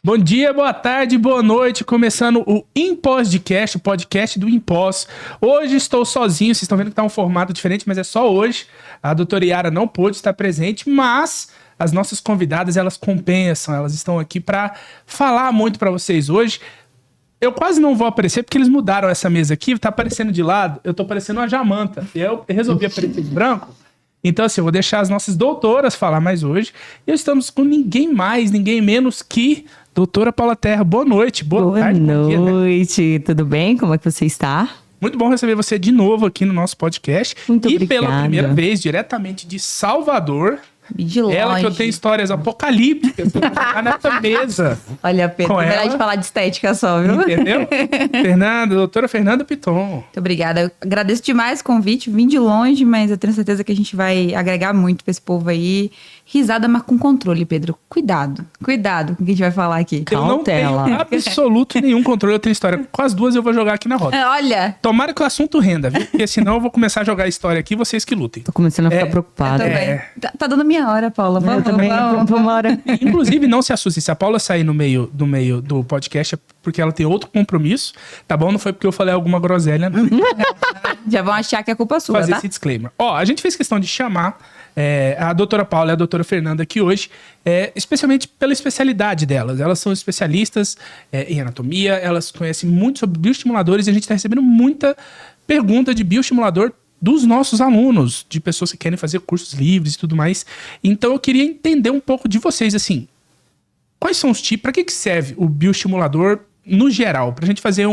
Bom dia, boa tarde, boa noite. Começando o Impós-Cast, o podcast do Impós. Hoje estou sozinho, vocês estão vendo que tá um formato diferente, mas é só hoje. A doutora Yara não pôde estar presente, mas as nossas convidadas, elas compensam, elas estão aqui para falar muito para vocês hoje. Eu quase não vou aparecer porque eles mudaram essa mesa aqui, tá aparecendo de lado, eu tô parecendo uma jamanta. Eu resolvi aparecer de branco. Então, assim, eu vou deixar as nossas doutoras falar mais hoje. E estamos com ninguém mais, ninguém menos que doutora Paula Terra. Boa noite, boa tarde. Boa noite, tudo bem? Como é que você está? Muito bom receber você de novo aqui no nosso podcast. Muito e obrigada. Pela primeira vez, diretamente de Salvador. De longe. Ela que eu tenho histórias apocalípticas pra contar nessa mesa. Olha, Pedro, na verdade de falar de estética só, viu? Entendeu? Doutora Fernanda Piton. Muito obrigada. Eu agradeço demais o convite. Vim de longe, mas eu tenho certeza que a gente vai agregar muito pra esse povo aí. Risada, mas com controle, Pedro. Cuidado com o que a gente vai falar aqui. Eu não tenho absoluto nenhum controle. Eu tenho história. Com as duas eu vou jogar aqui na roda. Olha. Tomara que o assunto renda, viu? Porque senão eu vou começar a jogar a história aqui e vocês que lutem. Tô começando a ficar preocupada. Tá dando minha hora, Paula. Vamos, também. Vamos embora. Inclusive, não se assuste. Se a Paula sair no meio do podcast é porque ela tem outro compromisso, tá bom? Não foi porque eu falei alguma groselha, não. Já vão achar que é culpa sua, fazer tá? esse disclaimer. Ó, a gente fez questão de chamar a doutora Paula e a doutora Fernanda aqui hoje, especialmente pela especialidade delas. Elas são especialistas em anatomia, elas conhecem muito sobre bioestimuladores e a gente está recebendo muita pergunta de bioestimulador dos nossos alunos, de pessoas que querem fazer cursos livres e tudo mais. Então eu queria entender um pouco de vocês, assim, quais são os tipos, para que serve o bioestimulador no geral? Pra gente fazer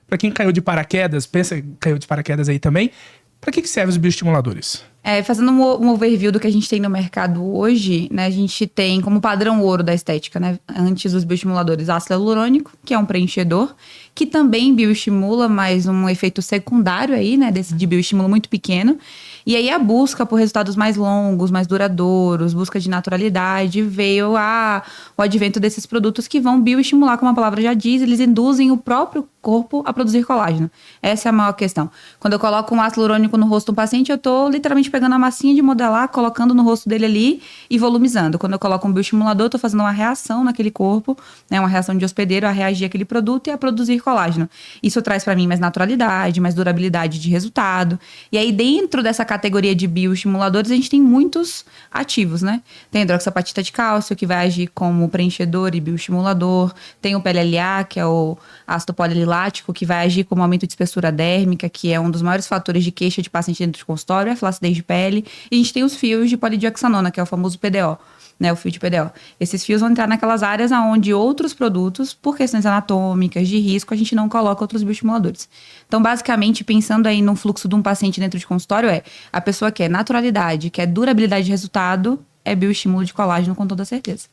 para quem caiu de paraquedas, pensa que caiu de paraquedas aí também, para que servem os bioestimuladores? Fazendo um overview do que a gente tem no mercado hoje, né? A gente tem como padrão ouro da estética, né? Antes dos bioestimuladores, ácido hialurônico, que é um preenchedor, que também bioestimula, mas um efeito secundário aí, né? De bioestímulo muito pequeno. E aí a busca por resultados mais longos, mais duradouros, busca de naturalidade, veio o advento desses produtos que vão bioestimular, como a palavra já diz, eles induzem o próprio corpo a produzir colágeno. Essa é a maior questão. Quando eu coloco um ácido hialurônico no rosto do paciente, eu tô literalmente pegando a massinha de modelar, colocando no rosto dele ali e volumizando. Quando eu coloco um bioestimulador, eu tô fazendo uma reação naquele corpo, né, uma reação de hospedeiro a reagir àquele produto e a produzir colágeno. Isso traz para mim mais naturalidade, mais durabilidade de resultado. E aí, dentro dessa categoria de bioestimuladores, a gente tem muitos ativos, né? Tem a hidroxapatita de cálcio, que vai agir como preenchedor e bioestimulador. Tem o PLLA, que é o ácido polilático, que vai agir como aumento de espessura dérmica, que é um dos maiores fatores de queixa de paciente dentro do consultório, é a flacidez de pele. E a gente tem os fios de polidioxanona, que é o famoso PDO, né, o fio de PDO. Esses fios vão entrar naquelas áreas onde outros produtos, por questões anatômicas, de risco, a gente não coloca outros bioestimuladores. Então, basicamente, pensando aí no fluxo de um paciente dentro de consultório, a pessoa quer naturalidade, quer durabilidade de resultado, é bioestímulo de colágeno com toda certeza.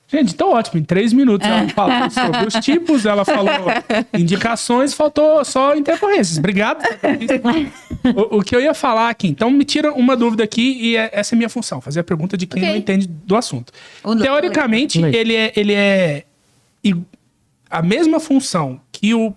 Gente, então ótimo, em 3 minutos ela falou sobre os tipos, ela falou indicações, faltou só intercorrências. Obrigado. O que eu ia falar aqui, então me tira uma dúvida aqui e essa é a minha função, fazer a pergunta de quem não entende do assunto. Teoricamente, ele é a mesma função que o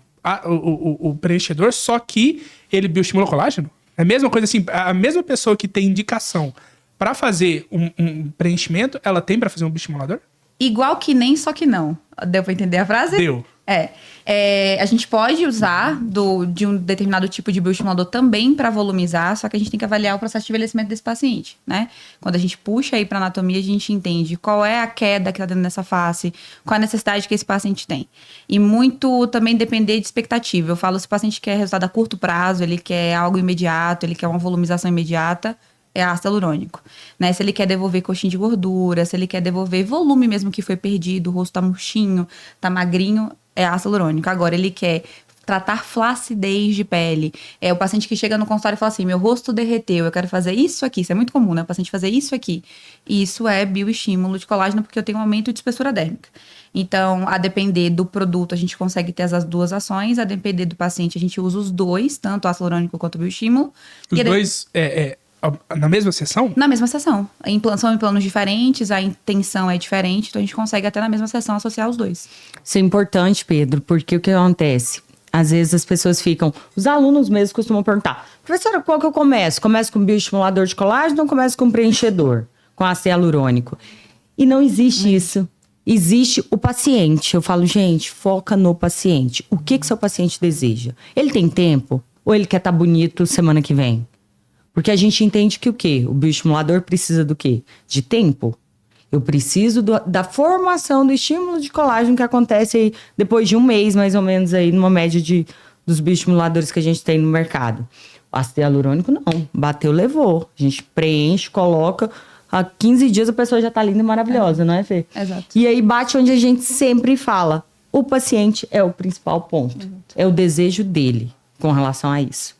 preenchedor, só que ele bioestimula o colágeno? É a mesma coisa assim, a mesma pessoa que tem indicação para fazer um preenchimento, ela tem para fazer um bioestimulador? Igual que nem, só que não. Deu pra entender a frase? Deu. A gente pode usar de um determinado tipo de bioestimulador também para volumizar, só que a gente tem que avaliar o processo de envelhecimento desse paciente, né? Quando a gente puxa aí para anatomia, a gente entende qual é a queda que tá dentro dessa face, qual é a necessidade que esse paciente tem. E muito também depender de expectativa. Eu falo, se o paciente quer resultado a curto prazo, ele quer algo imediato, ele quer uma volumização imediata, é ácido hialurônico, né? Se ele quer devolver coxinha de gordura, se ele quer devolver volume mesmo que foi perdido, o rosto tá murchinho, tá magrinho, é ácido hialurônico. Agora, ele quer tratar flacidez de pele. É o paciente que chega no consultório e fala assim, meu rosto derreteu, eu quero fazer isso aqui. Isso é muito comum, né? O paciente fazer isso aqui. E isso é bioestímulo de colágeno, porque eu tenho um aumento de espessura dérmica. Então, a depender do produto, a gente consegue ter as duas ações. A depender do paciente, a gente usa os dois, tanto o ácido hialurônico quanto o bioestímulo. Os dois... Na mesma sessão? Na mesma sessão. São em planos diferentes, a intenção é diferente, então a gente consegue até na mesma sessão associar os dois. Isso é importante, Pedro, porque o que acontece? Às vezes as pessoas ficam... Os alunos mesmos costumam perguntar, professora, qual que eu começo? Começo com bioestimulador de colágeno ou começo com preenchedor? Com ácido hialurônico? E não existe isso. existe o paciente. Eu falo, gente, foca no paciente. O que seu paciente deseja? Ele tem tempo? Ou ele quer estar bonito semana que vem? Porque a gente entende que o quê? O bioestimulador precisa do quê? De tempo. Eu preciso da formação do estímulo de colágeno que acontece aí depois de um mês, mais ou menos, aí, numa média dos bioestimuladores que a gente tem no mercado. O ácido hialurônico, não. Bateu, levou. A gente preenche, coloca. Há 15 dias a pessoa já tá linda e maravilhosa, não é, Fê? Exato. E aí bate onde a gente sempre fala. O paciente é o principal ponto. É o desejo dele com relação a isso.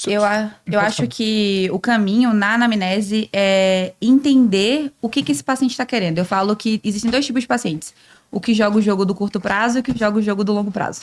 Eu acho que o caminho na anamnese é entender o que esse paciente está querendo. Eu falo que existem 2 tipos de pacientes. O que joga o jogo do curto prazo e o que joga o jogo do longo prazo.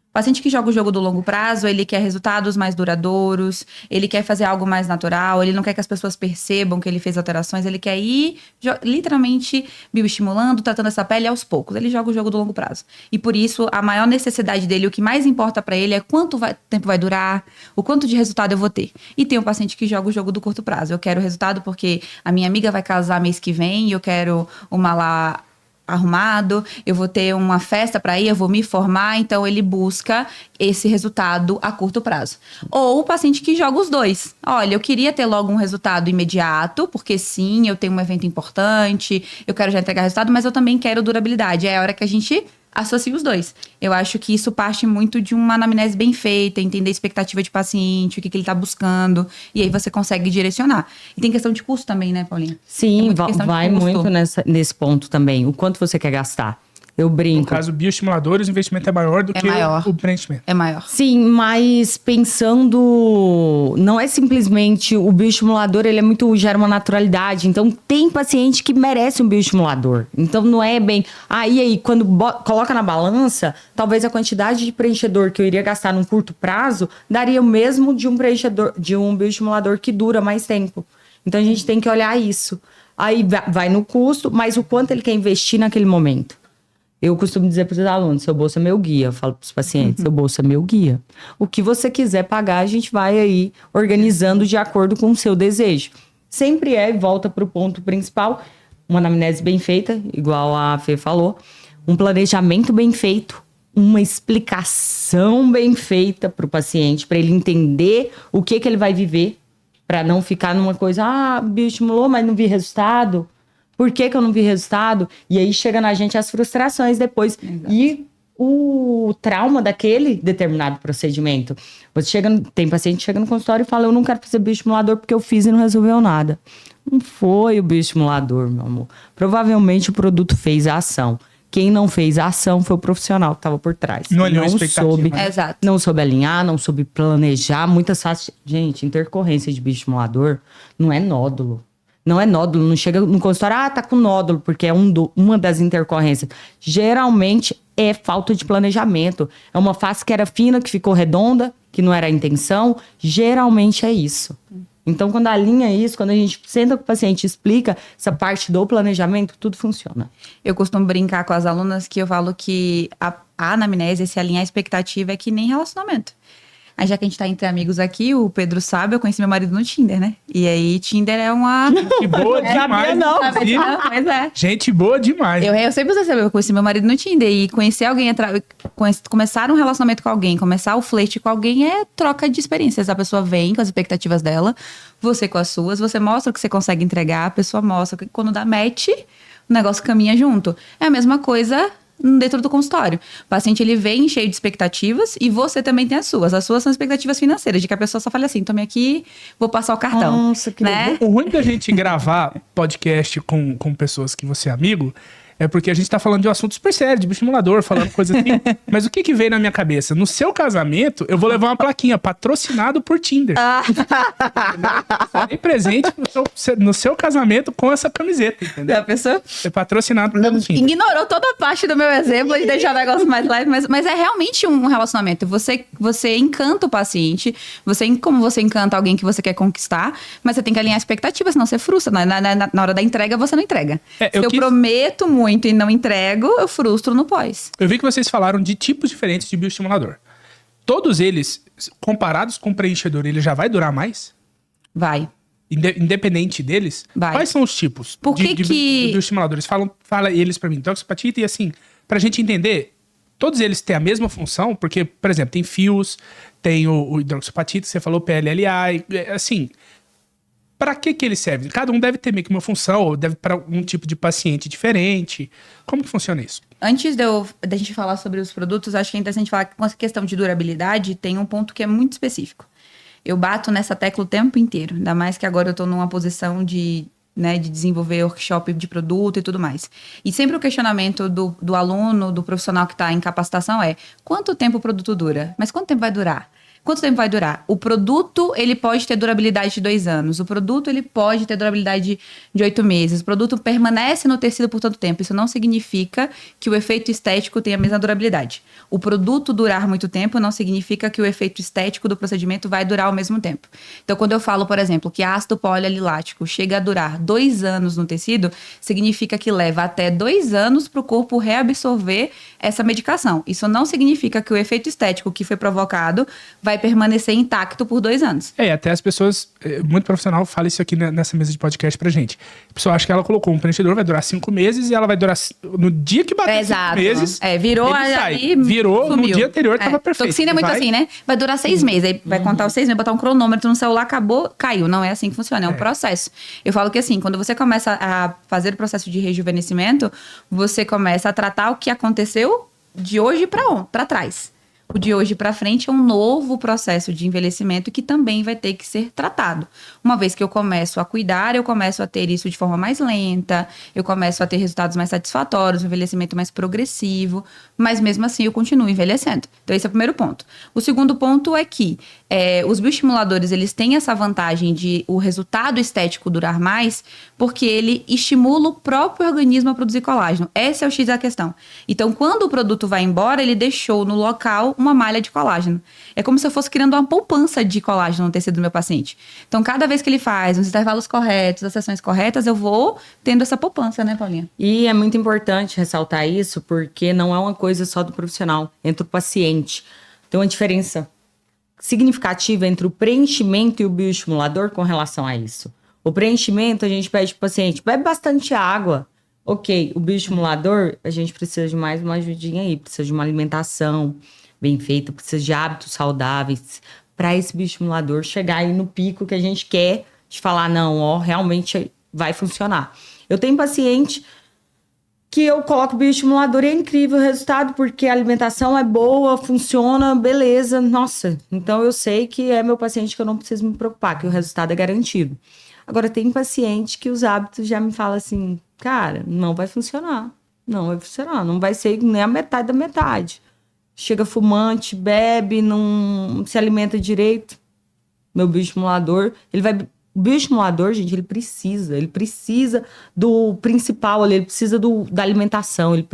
O paciente que joga o jogo do longo prazo, ele quer resultados mais duradouros, ele quer fazer algo mais natural, ele não quer que as pessoas percebam que ele fez alterações, ele quer ir literalmente bioestimulando, tratando essa pele aos poucos. Ele joga o jogo do longo prazo. E por isso, a maior necessidade dele, o que mais importa pra ele é quanto tempo vai durar, o quanto de resultado eu vou ter. E tem um paciente que joga o jogo do curto prazo. Eu quero resultado porque a minha amiga vai casar mês que vem e eu quero uma lá arrumado, eu vou ter uma festa para ir, eu vou me formar, então ele busca esse resultado a curto prazo. Ou o paciente que joga os dois. Olha, eu queria ter logo um resultado imediato, porque sim, eu tenho um evento importante, eu quero já entregar resultado, mas eu também quero durabilidade. É a hora que a gente associa os dois. Eu acho que isso parte muito de uma anamnese bem feita, entender a expectativa de paciente, o que ele está buscando, e aí você consegue direcionar. E tem questão de custo também, né, Paulinha? Sim, vai muito nesse ponto também. O quanto você quer gastar? Eu brinco. No caso, bioestimuladores, o investimento é maior do que o preenchimento. É maior. Sim, mas pensando... Não é simplesmente... O bioestimulador, ele é muito... Gera uma naturalidade. Então, tem paciente que merece um bioestimulador. Então, não é bem... Aí, quando coloca na balança, talvez a quantidade de preenchedor que eu iria gastar num curto prazo daria o mesmo de um preenchedor, de um bioestimulador que dura mais tempo. Então, a gente tem que olhar isso. Aí, vai no custo, mas o quanto ele quer investir naquele momento. Eu costumo dizer para os alunos, seu bolso é meu guia. Eu falo para os pacientes, seu bolso é meu guia. O que você quiser pagar, a gente vai aí organizando de acordo com o seu desejo. Sempre volta para o ponto principal, uma anamnese bem feita, igual a Fê falou, um planejamento bem feito, uma explicação bem feita para o paciente, para ele entender o que ele vai viver, para não ficar numa coisa, bioestimulou, mas não vi resultado. Por que eu não vi resultado? E aí chega na gente as frustrações depois. Exato. E o trauma daquele determinado procedimento. Tem paciente que chega no consultório e fala, eu não quero fazer bioestimulador porque eu fiz e não resolveu nada. Não foi o bioestimulador, meu amor. Provavelmente o produto fez a ação. Quem não fez a ação foi o profissional que estava por trás. Não soube, Exato. Não soube alinhar, não soube planejar. Muitas fases... Gente, intercorrência de bioestimulador não é nódulo. Não é nódulo, não chega no consultório, tá com nódulo, porque é uma das intercorrências. Geralmente é falta de planejamento. É uma face que era fina, que ficou redonda, que não era a intenção. Geralmente é isso. Então, quando alinha isso, quando a gente senta com o paciente e explica essa parte do planejamento, tudo funciona. Eu costumo brincar com as alunas que eu falo que a anamnese, esse alinhar a expectativa é que nem relacionamento. Aí, já que a gente tá entre amigos aqui, o Pedro sabe, eu conheci meu marido no Tinder, né? E aí, Tinder é uma... Gente boa demais. Não, mas é. Gente boa demais. Eu sempre usei, eu conheci meu marido no Tinder e conhecer alguém, começar um relacionamento com alguém, começar o flerte com alguém é troca de experiências. A pessoa vem com as expectativas dela, você com as suas, você mostra o que você consegue entregar, a pessoa mostra que quando dá match, o negócio caminha junto. É a mesma coisa... dentro do consultório. O paciente, ele vem cheio de expectativas e você também tem as suas. As suas são expectativas financeiras, de que a pessoa só fale assim, tome aqui, vou passar o cartão. Nossa, que né? O ruim da gente gravar podcast com pessoas que você é amigo é porque a gente tá falando de um assunto super sério, de bioestimulador, falando coisas assim. Mas o que veio na minha cabeça? No seu casamento, eu vou levar uma plaquinha, patrocinado por Tinder. Serei presente no seu casamento com essa camiseta, entendeu? A pessoa... É patrocinado pelo Tinder. Ignorou toda a parte do meu exemplo de deixar o negócio mais leve, mas é realmente um relacionamento. Você encanta o paciente, como você encanta alguém que você quer conquistar, mas você tem que alinhar expectativas, senão você frustra. Na hora da entrega, você não entrega. Se eu prometo muito e não entrego, eu frustro no pós. Eu vi que vocês falaram de tipos diferentes de bioestimulador. Todos eles, comparados com o preenchedor, ele já vai durar mais? Vai. independente deles, Vai. quais são os tipos Por que de bioestimuladores? Fala eles pra mim. Toxopatita e assim, pra gente entender, todos eles têm a mesma função, porque, por exemplo, tem fios, tem o hidroxapatita, você falou PLLA, assim, pra que eles servem? Cada um deve ter meio que uma função, ou deve para um tipo de paciente diferente. Como que funciona isso? Antes da gente falar sobre os produtos, acho que é interessante falar que com essa questão de durabilidade, tem um ponto que é muito específico. Eu bato nessa tecla o tempo inteiro, ainda mais que agora eu tô numa posição de desenvolver workshop de produto e tudo mais. E sempre o questionamento do aluno, do profissional que está em capacitação é: quanto tempo o produto dura? Mas quanto tempo vai durar? Quanto tempo vai durar? O produto, ele pode ter durabilidade de 2 anos. O produto, ele pode ter durabilidade de 8 meses. O produto permanece no tecido por tanto tempo. Isso não significa que o efeito estético tenha a mesma durabilidade. O produto durar muito tempo não significa que o efeito estético do procedimento vai durar ao mesmo tempo. Então, quando eu falo, por exemplo, que ácido polialilático chega a durar 2 anos no tecido, significa que leva até 2 anos para o corpo reabsorver essa medicação. Isso não significa que o efeito estético que foi provocado vai permanecer intacto por 2 anos. Até as pessoas, muito profissional, fala isso aqui nessa mesa de podcast pra gente. A pessoa acha que ela colocou um preenchedor, vai durar 5 meses e ela vai durar, no dia que bater 5 meses, virou ele sai. aí, Virou, sumiu. no dia anterior tava perfeito. Toxina é muito assim, né? Vai durar 6 meses, aí vai contar os 6 meses, botar um cronômetro no celular, acabou, caiu. Não é assim que funciona, é um processo. Eu falo que assim, quando você começa a fazer o processo de rejuvenescimento, você começa a tratar o que aconteceu de hoje pra trás. O de hoje para frente é um novo processo de envelhecimento que também vai ter que ser tratado. Uma vez que eu começo a cuidar, eu começo a ter isso de forma mais lenta, eu começo a ter resultados mais satisfatórios, um envelhecimento mais progressivo, mas mesmo assim eu continuo envelhecendo. Então esse é o primeiro ponto. O segundo ponto é que os bioestimuladores, eles têm essa vantagem de o resultado estético durar mais, porque ele estimula o próprio organismo a produzir colágeno. Esse é o X da questão. Então, quando o produto vai embora, ele deixou no local uma malha de colágeno. É como se eu fosse criando uma poupança de colágeno no tecido do meu paciente. Então, cada vez que ele faz os intervalos corretos, as sessões corretas, eu vou tendo essa poupança, né, Paulinha? E é muito importante ressaltar isso, porque não é uma coisa só do profissional, entre o paciente. Tem uma diferença significativa entre o preenchimento e o bioestimulador com relação a isso. O preenchimento, a gente pede pro paciente, bebe bastante água. Ok, o bioestimulador, a gente precisa de mais uma ajudinha aí, precisa de uma alimentação bem feita, precisa de hábitos saudáveis para esse bioestimulador chegar aí no pico que a gente quer, de falar, não, realmente vai funcionar. Eu tenho paciente que eu coloco bioestimulador e é incrível o resultado, porque a alimentação é boa, funciona, beleza, nossa. Então eu sei que é meu paciente que eu não preciso me preocupar, que o resultado é garantido. Agora tem paciente que os hábitos já me falam assim, cara, não vai funcionar, não vai ser nem a metade da metade. Chega fumante, bebe, não se alimenta direito. Meu bioestimulador, o bioestimulador, gente, ele precisa do principal ali, ele precisa da alimentação, ele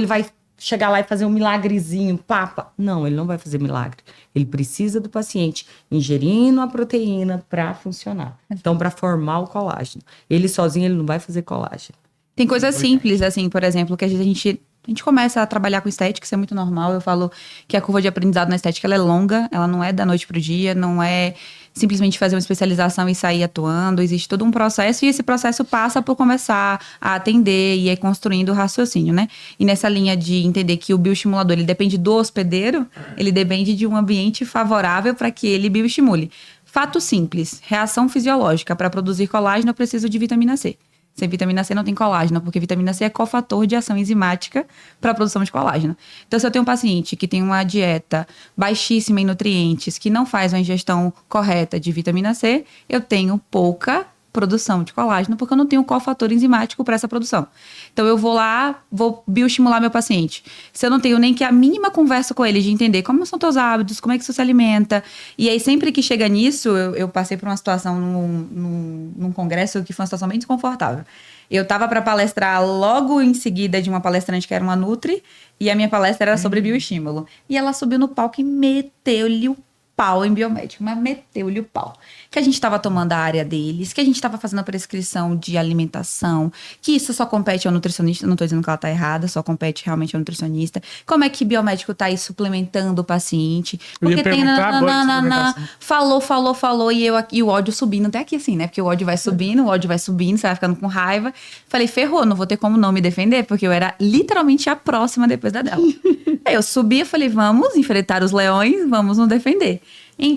vai chegar lá e fazer um milagrezinho, papa. Não, ele não vai fazer milagre. Ele precisa do paciente ingerindo a proteína para funcionar. Então, para formar o colágeno. Ele sozinho, ele não vai fazer colágeno. Tem coisas simples, assim, por exemplo, que a gente começa a trabalhar com estética, isso é muito normal. Eu falo que a curva de aprendizado na estética, ela é longa, ela não é da noite pro dia, não é simplesmente fazer uma especialização e sair atuando. Existe todo um processo e esse processo passa por começar a atender e ir construindo o raciocínio, né? E nessa linha de entender que o bioestimulador, ele depende do hospedeiro, ele depende de um ambiente favorável para que ele bioestimule. Fato simples, reação fisiológica. Para produzir colágeno, eu preciso de vitamina C. Sem vitamina C não tem colágeno, porque vitamina C é cofator de ação enzimática para a produção de colágeno. Então, se eu tenho um paciente que tem uma dieta baixíssima em nutrientes, que não faz uma ingestão correta de vitamina C, eu tenho pouca produção de colágeno, porque eu não tenho cofator enzimático para essa produção. Então, eu vou bioestimular meu paciente. Se eu não tenho nem que a mínima conversa com ele de entender como são teus hábitos, como é que você se alimenta. E aí, sempre que chega nisso, eu passei por uma situação num congresso que foi uma situação bem desconfortável. Eu estava para palestrar logo em seguida de uma palestrante que era uma nutri, e a minha palestra era sobre bioestímulo. E ela subiu no palco e meteu-lhe o pau em biomédico, mas meteu-lhe o pau. Que a gente estava tomando a área deles, que a gente estava fazendo a prescrição de alimentação, que isso só compete ao nutricionista, não estou dizendo que ela está errada, só compete realmente ao nutricionista. Como é que biomédico está aí suplementando o paciente? Porque tem falou, e o ódio subindo até aqui assim, né? Porque o ódio vai subindo, você vai ficando com raiva. Falei, ferrou, não vou ter como não me defender, porque eu era literalmente a próxima depois da dela. Aí eu subi e falei, vamos enfrentar os leões, vamos nos defender.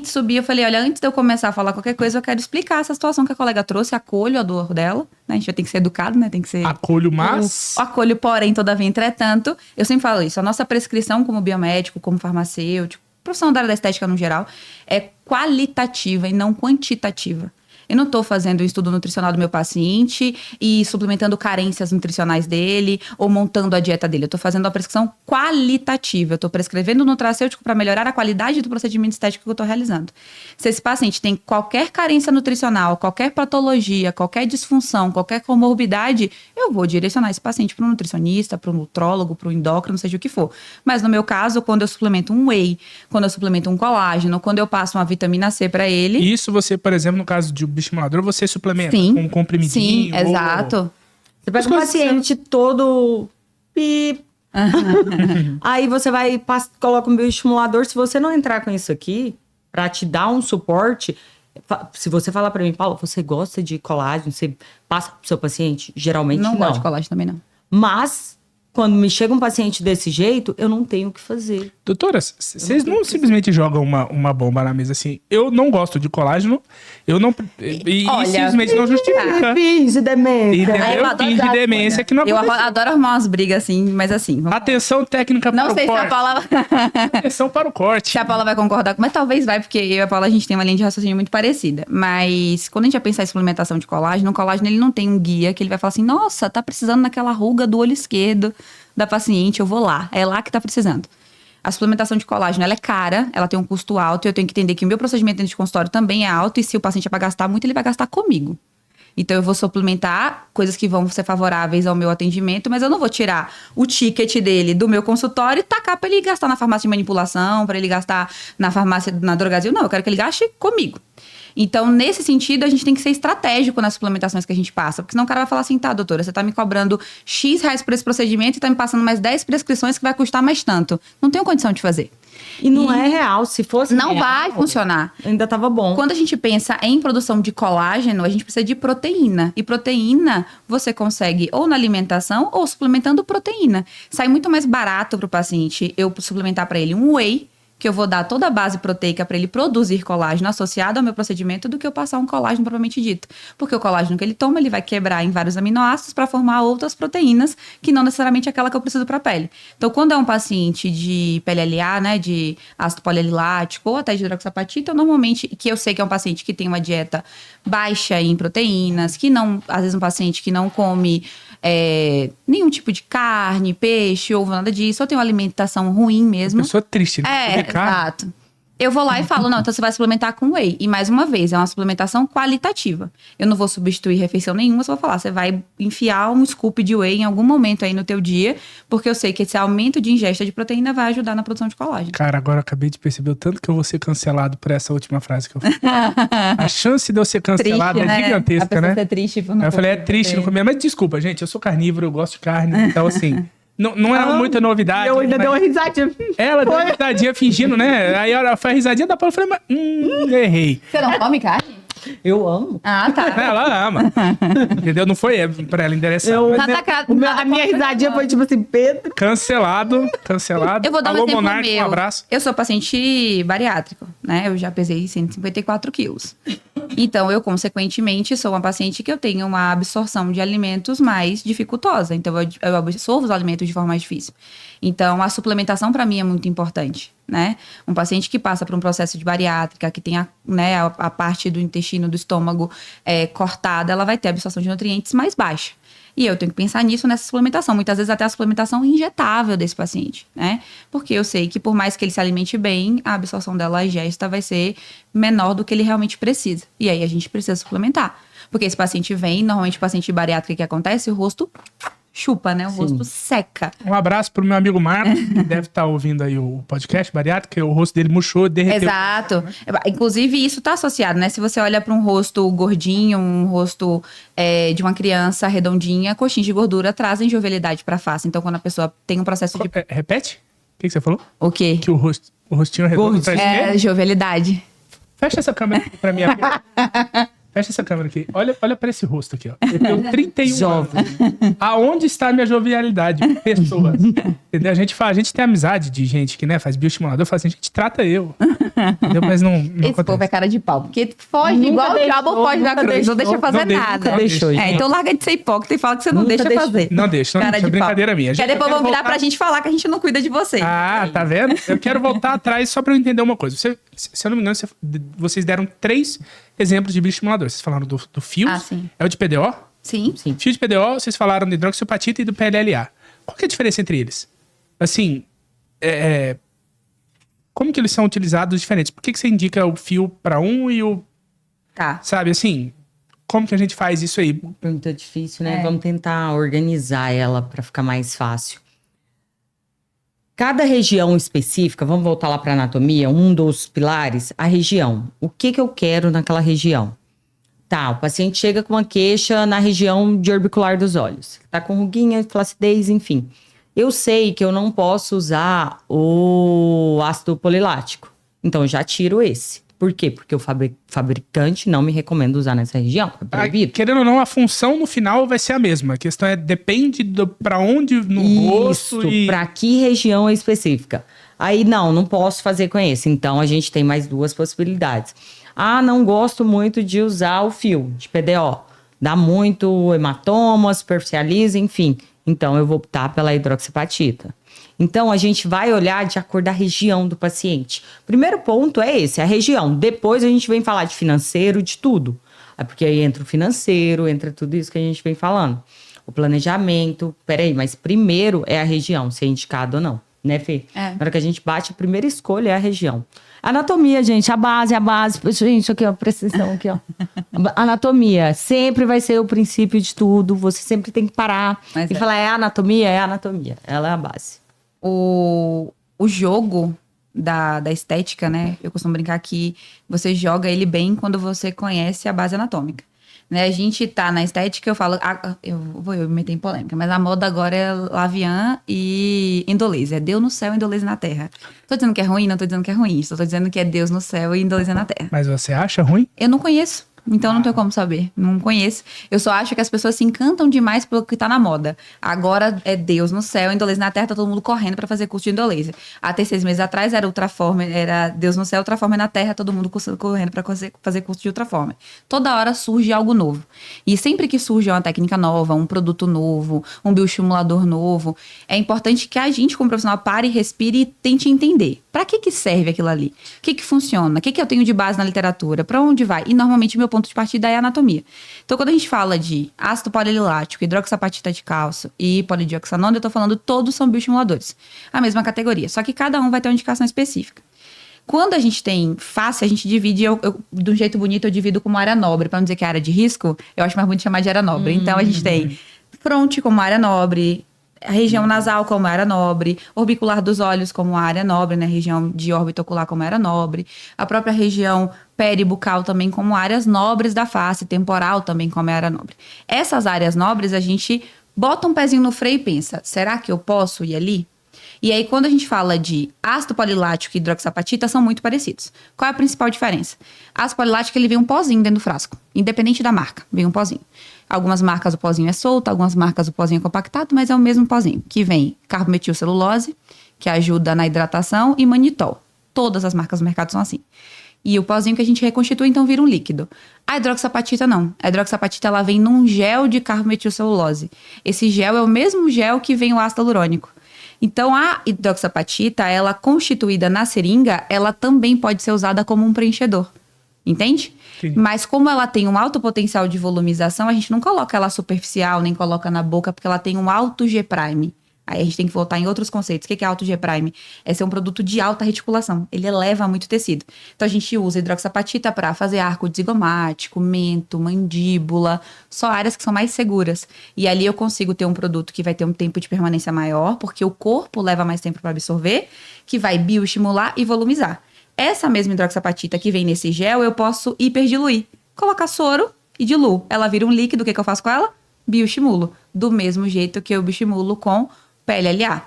Subi, eu falei, olha, antes de eu começar a falar qualquer coisa, eu quero explicar essa situação que a colega trouxe, acolho a dor dela, né? A gente vai ter que ser educado, né? Tem que ser... Acolho, mas... Acolho, porém, todavia, entretanto, eu sempre falo isso, a nossa prescrição como biomédico, como farmacêutico, profissional da área da estética no geral, é qualitativa e não quantitativa. Eu não estou fazendo o estudo nutricional do meu paciente e suplementando carências nutricionais dele ou montando a dieta dele. Eu estou fazendo a prescrição qualitativa. Eu estou prescrevendo um nutracêutico para melhorar a qualidade do procedimento estético que eu estou realizando. Se esse paciente tem qualquer carência nutricional, qualquer patologia, qualquer disfunção, qualquer comorbidade, eu vou direcionar esse paciente para um nutricionista, para um nutrólogo, para um endócrino, seja o que for. Mas no meu caso, quando eu suplemento um whey, quando eu suplemento um colágeno, quando eu passo uma vitamina C para ele... Isso você, por exemplo, no caso de estimulador, você suplementa com um comprimidinho? Sim, exato. Você pega um paciente todo aí você vai, coloca um bioestimulador. Se você não entrar com isso aqui, pra te dar um suporte, se você falar pra mim, Paulo, você gosta de colágeno, você passa pro seu paciente? Geralmente não. Não gosto de colágeno também, não. Mas... quando me chega um paciente desse jeito, eu não tenho o que fazer. Doutoras, vocês não simplesmente jogam uma bomba na mesa assim? Eu não gosto de colágeno, eu não... Olha, simplesmente não justifica. Finge de demência. Entendeu? Finge de demência que não aconteceu. Eu adoro arrumar umas brigas assim, mas assim... Atenção técnica para o corte. Não sei se a Paula... Atenção para o corte. Se a Paula vai concordar, mas talvez vai, porque eu e a Paula, a gente tem uma linha de raciocínio muito parecida. Mas quando a gente vai pensar em suplementação de colágeno, o colágeno ele não tem um guia que ele vai falar assim, nossa, tá precisando daquela ruga do olho esquerdo da paciente, eu vou lá. É lá que tá precisando. A suplementação de colágeno, ela é cara, ela tem um custo alto, e eu tenho que entender que o meu procedimento dentro de consultório também é alto, e se o paciente é para gastar muito, ele vai gastar comigo. Então, eu vou suplementar coisas que vão ser favoráveis ao meu atendimento, mas eu não vou tirar o ticket dele do meu consultório e tacar para ele gastar na farmácia de manipulação, para ele gastar na farmácia, na Drogasil. Não, eu quero que ele gaste comigo. Então, nesse sentido, a gente tem que ser estratégico nas suplementações que a gente passa. Porque senão o cara vai falar assim, tá, doutora, você tá me cobrando X reais por esse procedimento e tá me passando mais 10 prescrições que vai custar mais tanto. Não tenho condição de fazer. E não é real. Se fosse não real, vai funcionar. Ainda tava bom. Quando a gente pensa em produção de colágeno, a gente precisa de proteína. E proteína você consegue ou na alimentação ou suplementando proteína. Sai muito mais barato pro paciente eu suplementar para ele um whey, que eu vou dar toda a base proteica para ele produzir colágeno associado ao meu procedimento, do que eu passar um colágeno propriamente dito. Porque o colágeno que ele toma, ele vai quebrar em vários aminoácidos para formar outras proteínas, que não necessariamente aquela que eu preciso para a pele. Então, quando é um paciente de PLLA, né, de ácido polialilático ou até de hidroxapatita, normalmente, que eu sei que é um paciente que tem uma dieta baixa em proteínas, que não, às vezes um paciente que não come nenhum tipo de carne, peixe, ovo, nada disso, ou tem uma alimentação ruim mesmo. Uma pessoa triste, né? Exato. Eu vou lá e falo, não, então você vai suplementar com whey. E mais uma vez, é uma suplementação qualitativa. Eu não vou substituir refeição nenhuma, só vou falar, você vai enfiar um scoop de whey em algum momento aí no teu dia, porque eu sei que esse aumento de ingesta de proteína vai ajudar na produção de colágeno. Cara, agora eu acabei de perceber o tanto que eu vou ser cancelado por essa última frase que eu falei. A chance de eu ser cancelado triste, é gigantesca, né? É triste por não eu falei, é triste não comer. Mas desculpa, gente, eu sou carnívoro, eu gosto de carne, então assim... Não era muita novidade. Eu ainda dei uma risadinha. Ela deu uma risadinha fingindo, né? Aí ela foi a risadinha da Paula, eu falei, mas errei. Você não come carne? Eu amo. Ah, tá. Ela ama. Entendeu? Não foi pra ela endereçar. A minha risadinha foi tipo assim, Pedro. Cancelado. Eu vou dar Alô, um exemplo Monarca, meu. um abraço. Eu sou paciente bariátrico, né? Eu já pesei 154 quilos. Então, eu, consequentemente, sou uma paciente que eu tenho uma absorção de alimentos mais dificultosa. Então, eu absorvo os alimentos de forma mais difícil. Então, a suplementação, para mim, é muito importante, né? Um paciente que passa por um processo de bariátrica, que tem a parte do intestino, do estômago cortada, ela vai ter a absorção de nutrientes mais baixa. E eu tenho que pensar nisso nessa suplementação. Muitas vezes até a suplementação injetável desse paciente, né? Porque eu sei que por mais que ele se alimente bem, a absorção dela, a ingesta, vai ser menor do que ele realmente precisa. E aí a gente precisa suplementar. Porque esse paciente vem, normalmente o paciente bariátrico que acontece, o rosto chupa, né? O rosto seca. Um abraço pro meu amigo Marco, que deve estar ouvindo aí o podcast bariátrico, que o rosto dele murchou, derreteu. Exato. Inclusive, isso tá associado, né? Se você olha para um rosto gordinho, um rosto de uma criança redondinha, coxinhas de gordura trazem jovialidade pra face. Então, quando a pessoa tem um processo de... Repete? O que você falou? O quê? Que o rostinho redondo traz quê? Jovialidade. Fecha essa câmera aqui pra mim. Fecha essa câmera aqui. Olha pra esse rosto aqui, ó. Eu tenho 31 Jovem. anos. Aonde está a minha jovialidade? Pessoas. Entendeu? A gente tem amizade de gente que, né, faz bioestimulador. Eu falo assim, a gente trata eu. Entendeu? Mas não Esse acontece. povo é cara de pau. Porque foge Nunca igual deixou, o diabo foge da nunca cruz. deixou. Não deixa fazer Não deixa, nada. nunca deixou, gente. Então larga de ser hipócrita e fala que você não Nunca deixa deixou. fazer. Não deixa, Cara isso é de pau. brincadeira minha. Que aí depois vão virar pra gente falar que a gente não cuida de você. Ah, tá vendo? Eu quero voltar atrás só pra eu entender uma coisa. Se eu não me engano, vocês deram 3 exemplos de bioestimulador. Vocês falaram do fio, Sim. é o de PDO? Sim. Sim. Fio de PDO, vocês falaram do hidroxiapatita e do PLLA. Qual que é a diferença entre eles? Assim, como que eles são utilizados diferentes? Por que você indica o fio pra um e o... Tá. Sabe, assim, como que a gente faz isso aí? Pergunta difícil, né? Vamos tentar organizar ela para ficar mais fácil. Cada região específica, vamos voltar lá para anatomia, um dos pilares, a região. O que eu quero naquela região? Tá, o paciente chega com uma queixa na região de orbicular dos olhos. Tá com ruguinha, flacidez, enfim. Eu sei que eu não posso usar o ácido polilático. Então, eu já tiro esse. Por quê? Porque o fabricante não me recomenda usar nessa região. É proibido. Querendo ou não, a função no final vai ser a mesma. A questão depende pra onde no rosto Isso, e... pra que região específica. Aí, não posso fazer com esse. Então, a gente tem mais 2 possibilidades. Ah, não gosto muito de usar o fio de PDO. Dá muito hematoma, superficializa, enfim. Então, eu vou optar pela hidroxiapatita. Então, a gente vai olhar de acordo com a região do paciente. Primeiro ponto é esse, a região. Depois, a gente vem falar de financeiro, de tudo. É porque aí entra o financeiro, entra tudo isso que a gente vem falando. O planejamento. Peraí, mas primeiro é a região, se é indicado ou não. Né, Fê? É. Na hora que a gente bate, a primeira escolha é a região. Anatomia, gente, a base. Gente, aqui, ó, precisão aqui, ó. Anatomia sempre vai ser o princípio de tudo. Você sempre tem que parar e falar, é anatomia. Ela é a base. O jogo da estética, né? Eu costumo brincar que você joga ele bem quando você conhece a base anatômica. Né? A gente tá na estética, eu falo... eu vou me meter em polêmica, mas a moda agora é Lavian e Indolese. É Deus no céu e Indolese na terra. Tô dizendo que é ruim? Não tô dizendo que é ruim. Só tô dizendo que é Deus no céu e Indolese na terra. Mas você acha ruim? Eu não conheço. Então não tenho como saber. Não conheço. Eu só acho que as pessoas se encantam demais pelo que tá na moda. Agora é Deus no céu, Indolese na terra, tá todo mundo correndo pra fazer curso de Indolese. Até 6 meses atrás era Ultraformer, era Deus no céu, Ultraformer na terra, todo mundo correndo pra fazer curso de Ultraformer. Toda hora surge algo novo. E sempre que surge uma técnica nova, um produto novo, um bioestimulador novo, é importante que a gente, como profissional, pare, respire e tente entender. Pra que serve aquilo ali? O que funciona? O que eu tenho de base na literatura? Pra onde vai? E normalmente meu ponto de partida é a anatomia. Então, quando a gente fala de ácido polilático, hidroxiapatita de cálcio e polidioxanona, eu tô falando todos são bioestimuladores. A mesma categoria. Só que cada um vai ter uma indicação específica. Quando a gente tem face, a gente divide, de um jeito bonito, eu divido como área nobre. Pra não dizer que é área de risco, eu acho mais bonito chamar de área nobre. Então, a gente tem fronte como área nobre, a região nasal como área nobre, orbicular dos olhos como área nobre, né? Região de órbita ocular como área nobre, a própria região peribucal também como áreas nobres da face, temporal também como área nobre. Essas áreas nobres, a gente bota um pezinho no freio e pensa, será que eu posso ir ali? E aí, quando a gente fala de ácido polilático e hidroxiapatita, são muito parecidos. Qual é a principal diferença? Ácido polilático, ele vem um pozinho dentro do frasco, independente da marca, vem um pozinho. Algumas marcas o pozinho é solto, algumas marcas o pozinho é compactado, mas é o mesmo pozinho, que vem carbometilcelulose, que ajuda na hidratação, e manitol. Todas as marcas do mercado são assim. E o pozinho que a gente reconstitui, então, vira um líquido. A hidroxiapatita, não. A hidroxiapatita, ela vem num gel de carbometilcelulose. Esse gel é o mesmo gel que vem o ácido hialurônico. Então, a hidroxiapatita, ela constituída na seringa, ela também pode ser usada como um preenchedor. Entende? Sim. Mas como ela tem um alto potencial de volumização, a gente não coloca ela superficial, nem coloca na boca, porque ela tem um alto G'. Aí a gente tem que voltar em outros conceitos. O que é Alto G Prime? É ser um produto de alta reticulação. Ele eleva muito tecido. Então a gente usa hidroxapatita para fazer arco zigomático, mento, mandíbula, só áreas que são mais seguras. E ali eu consigo ter um produto que vai ter um tempo de permanência maior, porque o corpo leva mais tempo para absorver, que vai bioestimular e volumizar. Essa mesma hidroxapatita que vem nesse gel, eu posso hiperdiluir. Colocar soro e diluo. Ela vira um líquido, o que eu faço com ela? Bioestimulo. Do mesmo jeito que eu bioestimulo com PLLA.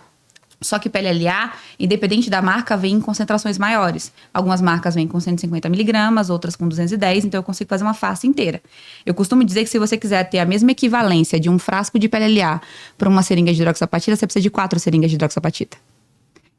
Só que PLLA, independente da marca, vem em concentrações maiores. Algumas marcas vêm com 150 miligramas, outras com 210, então eu consigo fazer uma face inteira. Eu costumo dizer que se você quiser ter a mesma equivalência de um frasco de PLLA para uma seringa de hidroxapatita, você precisa de 4 seringas de hidroxapatita.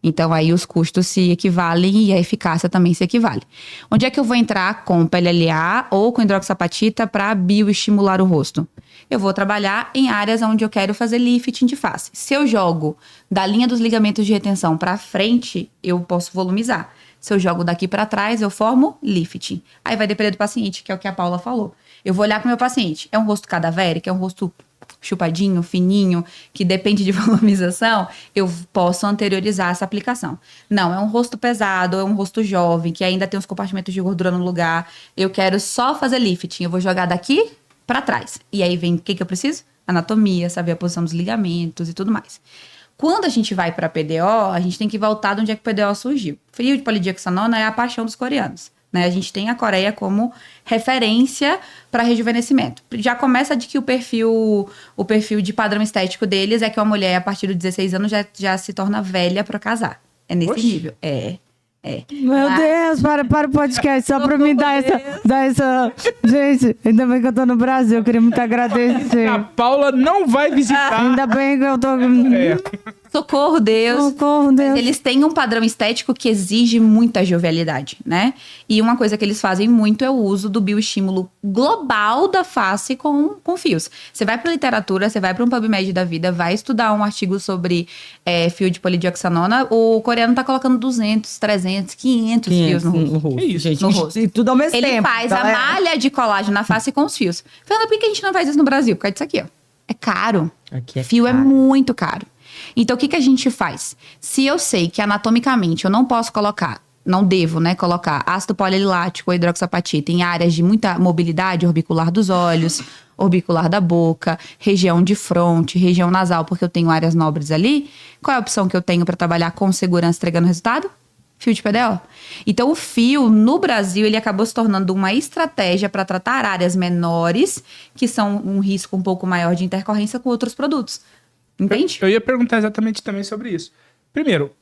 Então, aí os custos se equivalem e a eficácia também se equivale. Onde é que eu vou entrar com PLLA ou com hidroxapatita para bioestimular o rosto? Eu vou trabalhar em áreas onde eu quero fazer lifting de face. Se eu jogo da linha dos ligamentos de retenção para frente, eu posso volumizar. Se eu jogo daqui para trás, eu formo lifting. Aí vai depender do paciente, que é o que a Paula falou. Eu vou olhar para o meu paciente. É um rosto cadavérico? É um rosto chupadinho, fininho, que depende de volumização, eu posso anteriorizar essa aplicação. Não, é um rosto pesado, é um rosto jovem, que ainda tem os compartimentos de gordura no lugar. Eu quero só fazer lifting, eu vou jogar daqui para trás. E aí vem o que eu preciso? Anatomia, saber a posição dos ligamentos e tudo mais. Quando a gente vai para PDO, a gente tem que voltar de onde é que o PDO surgiu. Fio de polidioxanona é a paixão dos coreanos. Né? A gente tem a Coreia como referência para rejuvenescimento. Já começa de que o perfil de padrão estético deles é que uma mulher, a partir dos 16 anos, já se torna velha para casar. É nesse nível. É. Meu Deus, para o podcast, só para me dar essa... Gente, ainda bem que eu tô no Brasil, eu queria muito agradecer. A Paula não vai visitar. Ainda bem que eu tô... Socorro, Deus. Socorro, Deus. Mas eles têm um padrão estético que exige muita jovialidade, né? E uma coisa que eles fazem muito é o uso do bioestímulo global da face com fios. Você vai pra literatura, você vai pra um PubMed da vida, vai estudar um artigo sobre fio de polidioxanona, o coreano tá colocando 200, 300, 500 fios no rosto. Que isso, gente? No rosto. E tudo ao mesmo tempo. Ele faz a malha de colágeno na face com os fios. Fernanda, por que a gente não faz isso no Brasil? Por causa disso aqui, ó. É caro. Aqui é Fio caro. é muito caro. Então, o que a gente faz? Se eu sei que anatomicamente eu não posso colocar, não devo, né, colocar ácido polilático ou hidroxapatita em áreas de muita mobilidade, orbicular dos olhos, orbicular da boca, região de fronte, região nasal, porque eu tenho áreas nobres ali, qual é a opção que eu tenho para trabalhar com segurança entregando resultado? Fio de PDO. Então, o fio, no Brasil, ele acabou se tornando uma estratégia para tratar áreas menores, que são um risco um pouco maior de intercorrência com outros produtos. Entende? Eu ia perguntar exatamente também sobre isso. Primeiro,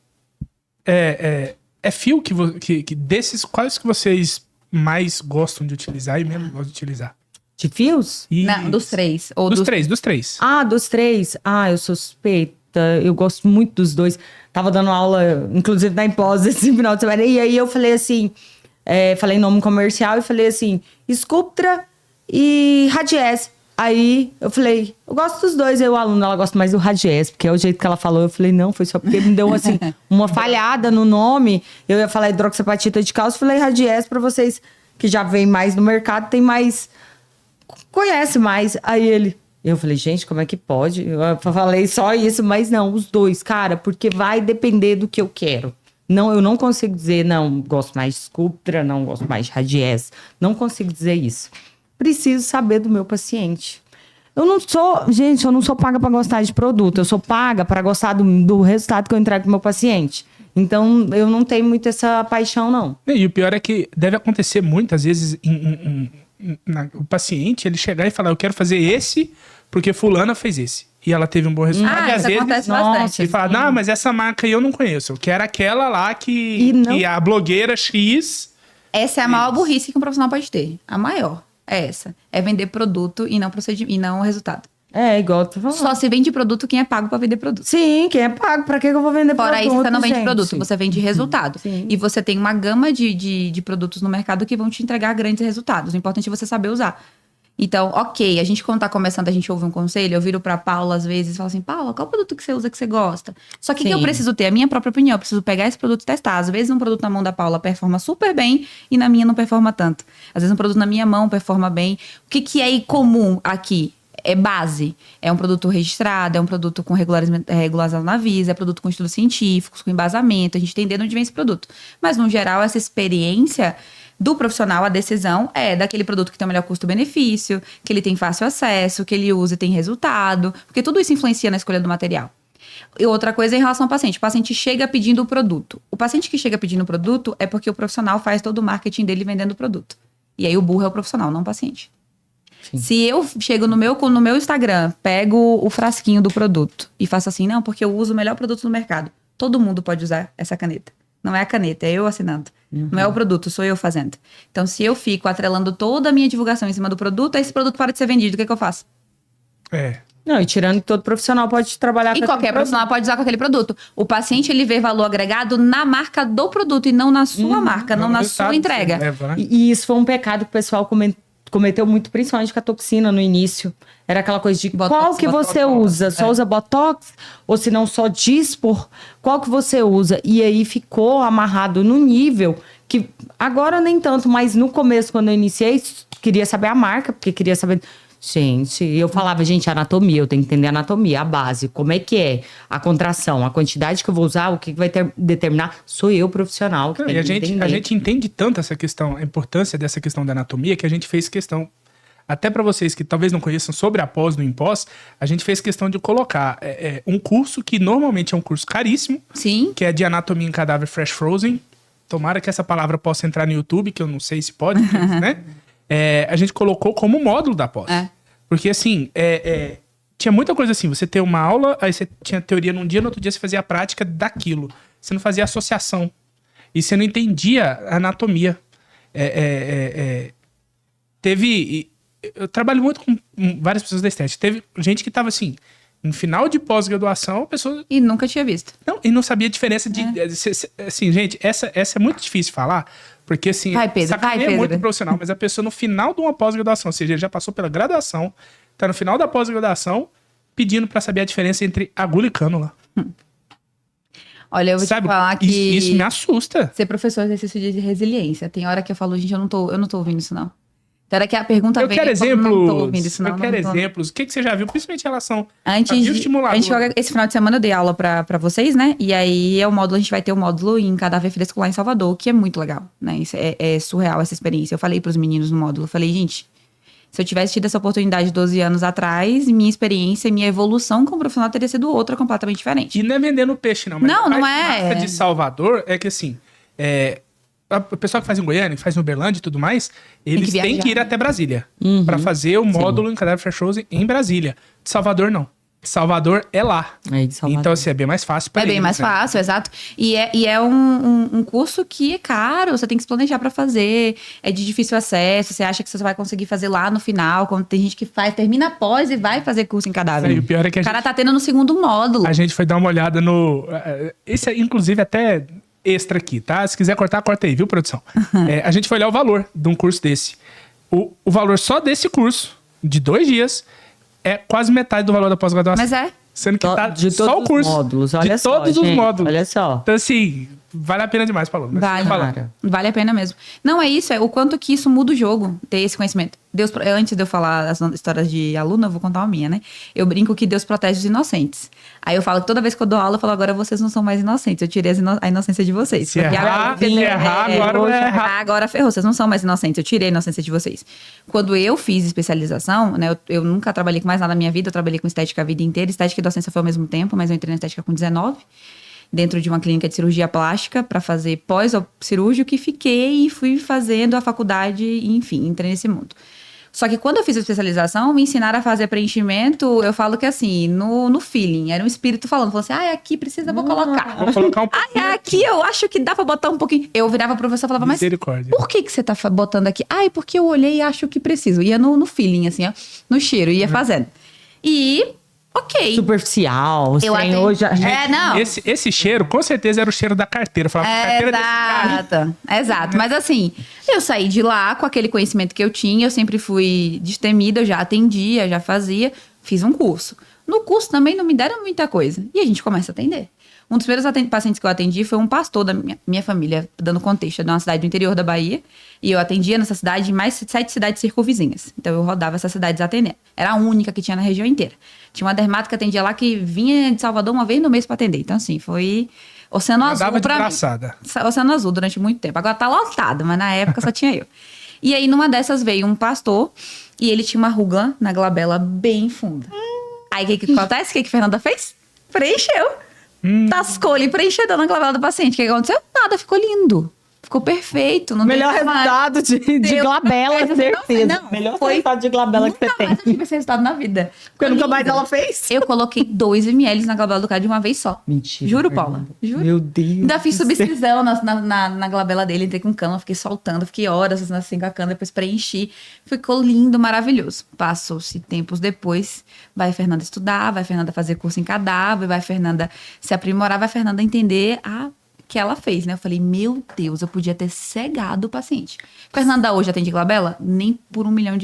é fio que desses, quais que vocês mais gostam de utilizar e menos gostam de utilizar? De fios? Não, dos três. Ou Dos três. Ah, dos três. Ah, eu sou suspeita. Eu gosto muito dos dois. Tava dando aula, inclusive, na Impós esse final de semana. E aí eu falei assim, falei nome comercial e falei assim, Sculptra e Radiesse. Aí eu falei, eu gosto dos dois. Aí o aluno, ela gosta mais do Radiesse, porque é o jeito que ela falou. Eu falei, não, foi só porque me deu assim, uma falhada no nome. Eu ia falar hidroxapatita de cálcio, falei Radiesse pra vocês que já vem mais no mercado, tem mais, conhece mais. Aí eu falei, gente, como é que pode? Eu falei só isso, mas não, os dois, cara, porque vai depender do que eu quero. Não, eu não consigo dizer, não, gosto mais de Sculptra, não gosto mais de Radiesse. Não consigo dizer isso. Preciso saber do meu paciente. Eu não sou paga para gostar de produto. Eu sou paga para gostar do resultado que eu entrego pro meu paciente. Então, eu não tenho muito essa paixão, não. E o pior é que deve acontecer muitas vezes o paciente, ele chegar e falar, eu quero fazer esse porque fulana fez esse. E ela teve um bom resultado. E às isso vezes, acontece bastante. ele fala, não, mas essa marca aí eu não conheço. Eu quero aquela lá que a blogueira X... Essa é a maior burrice que um profissional pode ter. A maior. É essa. É vender produto e não resultado. É, igual tu falou. Só se vende produto quem é pago pra vender produto. Sim, quem é pago. Pra que eu vou vender Fora produto? isso, você não vende gente? produto, você vende resultado. Sim. E você tem uma gama de produtos no mercado que vão te entregar grandes resultados. O importante é você saber usar. Então, ok, a gente quando tá começando, a gente ouve um conselho, eu viro pra Paula às vezes e falo assim, Paula, qual produto que você usa que você gosta? Só que o que eu preciso ter? A minha própria opinião, eu preciso pegar esse produto e testar. Às vezes um produto na mão da Paula performa super bem e na minha não performa tanto. Às vezes um produto na minha mão performa bem. O que é comum aqui? é base. É um produto registrado, é um produto com regulação na Anvisa, é produto com estudos científicos, com embasamento. A gente entender de onde vem esse produto. Mas, no geral, essa experiência do profissional, a decisão é daquele produto que tem o melhor custo-benefício, que ele tem fácil acesso, que ele usa e tem resultado. Porque tudo isso influencia na escolha do material. E outra coisa é em relação ao paciente. O paciente chega pedindo o produto. O paciente que chega pedindo o produto é porque o profissional faz todo o marketing dele vendendo o produto. E aí o burro é o profissional, não o paciente. Sim. Se eu chego no meu Instagram, pego o frasquinho do produto e faço assim, não, porque eu uso o melhor produto do mercado. Todo mundo pode usar essa caneta. Não é a caneta, é eu assinando. Não é o produto, sou eu fazendo. Então, se eu fico atrelando toda a minha divulgação em cima do produto, esse produto para de ser vendido. O que eu faço? Não, e tirando que todo profissional pode trabalhar com qualquer profissional pode usar com aquele produto. O paciente, ele vê valor agregado na marca do produto e não na sua marca, não na sua entrega. E isso foi um pecado que o pessoal cometeu muito, principalmente com a toxina no início. Era aquela coisa de Botox, qual que você usa? Só usa Botox? Ou se não, só Dispor? Qual que você usa? E aí ficou amarrado no nível que agora nem tanto, mas no começo, quando eu iniciei, queria saber a marca, porque queria saber... Gente, eu falava, gente, anatomia, eu tenho que entender a anatomia, a base, como é que é a contração, a quantidade que eu vou usar, o que vai determinar, sou eu profissional que tem que entender. A gente entende tanto essa questão, a importância dessa questão da anatomia, que a gente fez questão, até para vocês que talvez não conheçam sobre a pós no Impós, a gente fez questão de colocar um curso que normalmente é um curso caríssimo, sim, que é de anatomia em cadáver fresh frozen. Tomara que essa palavra possa entrar no YouTube, que eu não sei se pode, né? A gente colocou como módulo da pós. Porque, assim, tinha muita coisa assim. Você ter uma aula, aí você tinha teoria num dia, no outro dia você fazia a prática daquilo. Você não fazia associação. E você não entendia a anatomia. Eu trabalho muito com várias pessoas da estética. Teve gente que tava, assim, no final de pós-graduação, a pessoa... E nunca tinha visto. Não, e não sabia a diferença de... Assim, gente, essa é muito difícil falar... Porque, assim, Pedro. Muito profissional, mas a pessoa no final de uma pós-graduação, ou seja, já passou pela graduação, tá no final da pós-graduação, pedindo pra saber a diferença entre agulha e cânula. Olha, eu vou te falar que... Isso me assusta. Ser professor é exercício de resiliência. Tem hora que eu falo, gente, eu não tô ouvindo isso, não. Tem hora que a pergunta vem... Eu quero exemplos. Não tô ouvindo isso, não. Eu quero exemplos. O que você já viu, principalmente em relação a bioestimulador? Esse final de semana eu dei aula pra vocês, né? E aí a gente vai ter um módulo em cadáver fresco lá em Salvador, que é muito legal, né? Isso é surreal essa experiência. Eu falei pros meninos no módulo, eu falei, gente, se eu tivesse tido essa oportunidade 12 anos atrás, minha experiência, minha evolução como profissional teria sido outra, completamente diferente. E não é vendendo peixe, não. Mas não é. A massa de Salvador é que, assim... O pessoal que faz em Goiânia, que faz em Uberlândia e tudo mais, eles têm que ir até Brasília pra fazer o módulo em cadáver fresh frozen em Brasília. De Salvador, não. Salvador é lá. Então, assim, é bem mais fácil para eles. É bem mais fácil, exato. E é um curso que é caro, você tem que se planejar para fazer, é de difícil acesso, você acha que você vai conseguir fazer lá no final, quando tem gente que termina após e vai fazer curso em cadáver. O pior é que o cara tá tendo no segundo módulo. A gente foi dar uma olhada no... Esse, inclusive, até... extra aqui, tá? Se quiser cortar, corta aí, viu, produção? A gente foi olhar o valor de um curso desse. O valor só desse curso, de 2 dias, é quase metade do valor da pós-graduação. Mas Sendo que tá de só o curso. Módulos, olha de todos os módulos. Olha só. Então, assim, vale a pena demais, Paulo. Vale a pena mesmo. Não, é isso, o quanto que isso muda o jogo, ter esse conhecimento. Antes de eu falar as histórias de aluna, eu vou contar uma minha, né? Eu brinco que Deus protege os inocentes. Aí eu falo que toda vez que eu dou aula, eu falo, agora vocês não são mais inocentes. Eu tirei a inocência de vocês. Se errar, agora ferrou, vocês não são mais inocentes. Eu tirei a inocência de vocês. Quando eu fiz especialização, né? Eu nunca trabalhei com mais nada na minha vida. Eu trabalhei com estética a vida inteira. Estética e docência foi ao mesmo tempo, mas eu entrei na estética com 19. Dentro de uma clínica de cirurgia plástica para fazer pós-cirúrgico, e fiquei e fui fazendo a faculdade, enfim, entrei nesse mundo. Só que quando eu fiz a especialização, me ensinaram a fazer preenchimento, eu falo que assim, no feeling, era um espírito falando assim, aqui precisa, vou colocar. Vou colocar um pouquinho. Aqui eu acho que dá pra botar um pouquinho. Eu virava pro professor e falava, mas por que você tá botando aqui? Porque eu olhei e acho que preciso. Ia no feeling, assim, ó, no cheiro, ia fazendo. E... ok. Superficial. Hoje não. Esse cheiro, com certeza, era o cheiro da carteira. Falava, carteira desse cara. Exato. Mas assim, eu saí de lá com aquele conhecimento que eu tinha. Eu sempre fui destemida, eu já atendia, já fazia. Fiz um curso. No curso também não me deram muita coisa. E a gente começa a atender. Um dos primeiros pacientes que eu atendi foi um pastor da minha família, dando contexto, de uma cidade do interior da Bahia. E eu atendia nessa cidade mais 7 cidades circunvizinhas. Então eu rodava essas cidades atendendo. Era a única que tinha na região inteira. Tinha uma dermato que atendia lá que vinha de Salvador uma vez no mês pra atender. Então assim, foi oceano azul pra mim. Oceano azul durante muito tempo. Agora tá lotado, mas na época só tinha eu. E aí numa dessas veio um pastor e ele tinha uma ruga na glabela bem funda. Aí o que acontece? O que a Fernanda fez? Preencheu. Tascou ali, preenchedor na glabela do paciente. O que aconteceu? Nada, ficou lindo. Ficou perfeito. Não melhor resultado de glabela, certeza. Não, melhor resultado de glabela que você tem. Nunca mais eu tive esse resultado na vida. Porque nunca mais ela fez. Eu coloquei 2 ml na glabela do cara de uma vez só. Mentira. Juro, Paula. Juro. Meu Deus. Ainda fiz subcisão na glabela dele. Entrei com cana, fiquei soltando. Fiquei horas assim com a cana, depois preenchi. Ficou lindo, maravilhoso. Passou-se tempos depois. Vai a Fernanda estudar, vai a Fernanda fazer curso em cadáver, vai a Fernanda se aprimorar, vai a Fernanda entender que ela fez, né? Eu falei, meu Deus, eu podia ter cegado o paciente. Fernanda hoje atende glabela? Nem por R$1 milhão.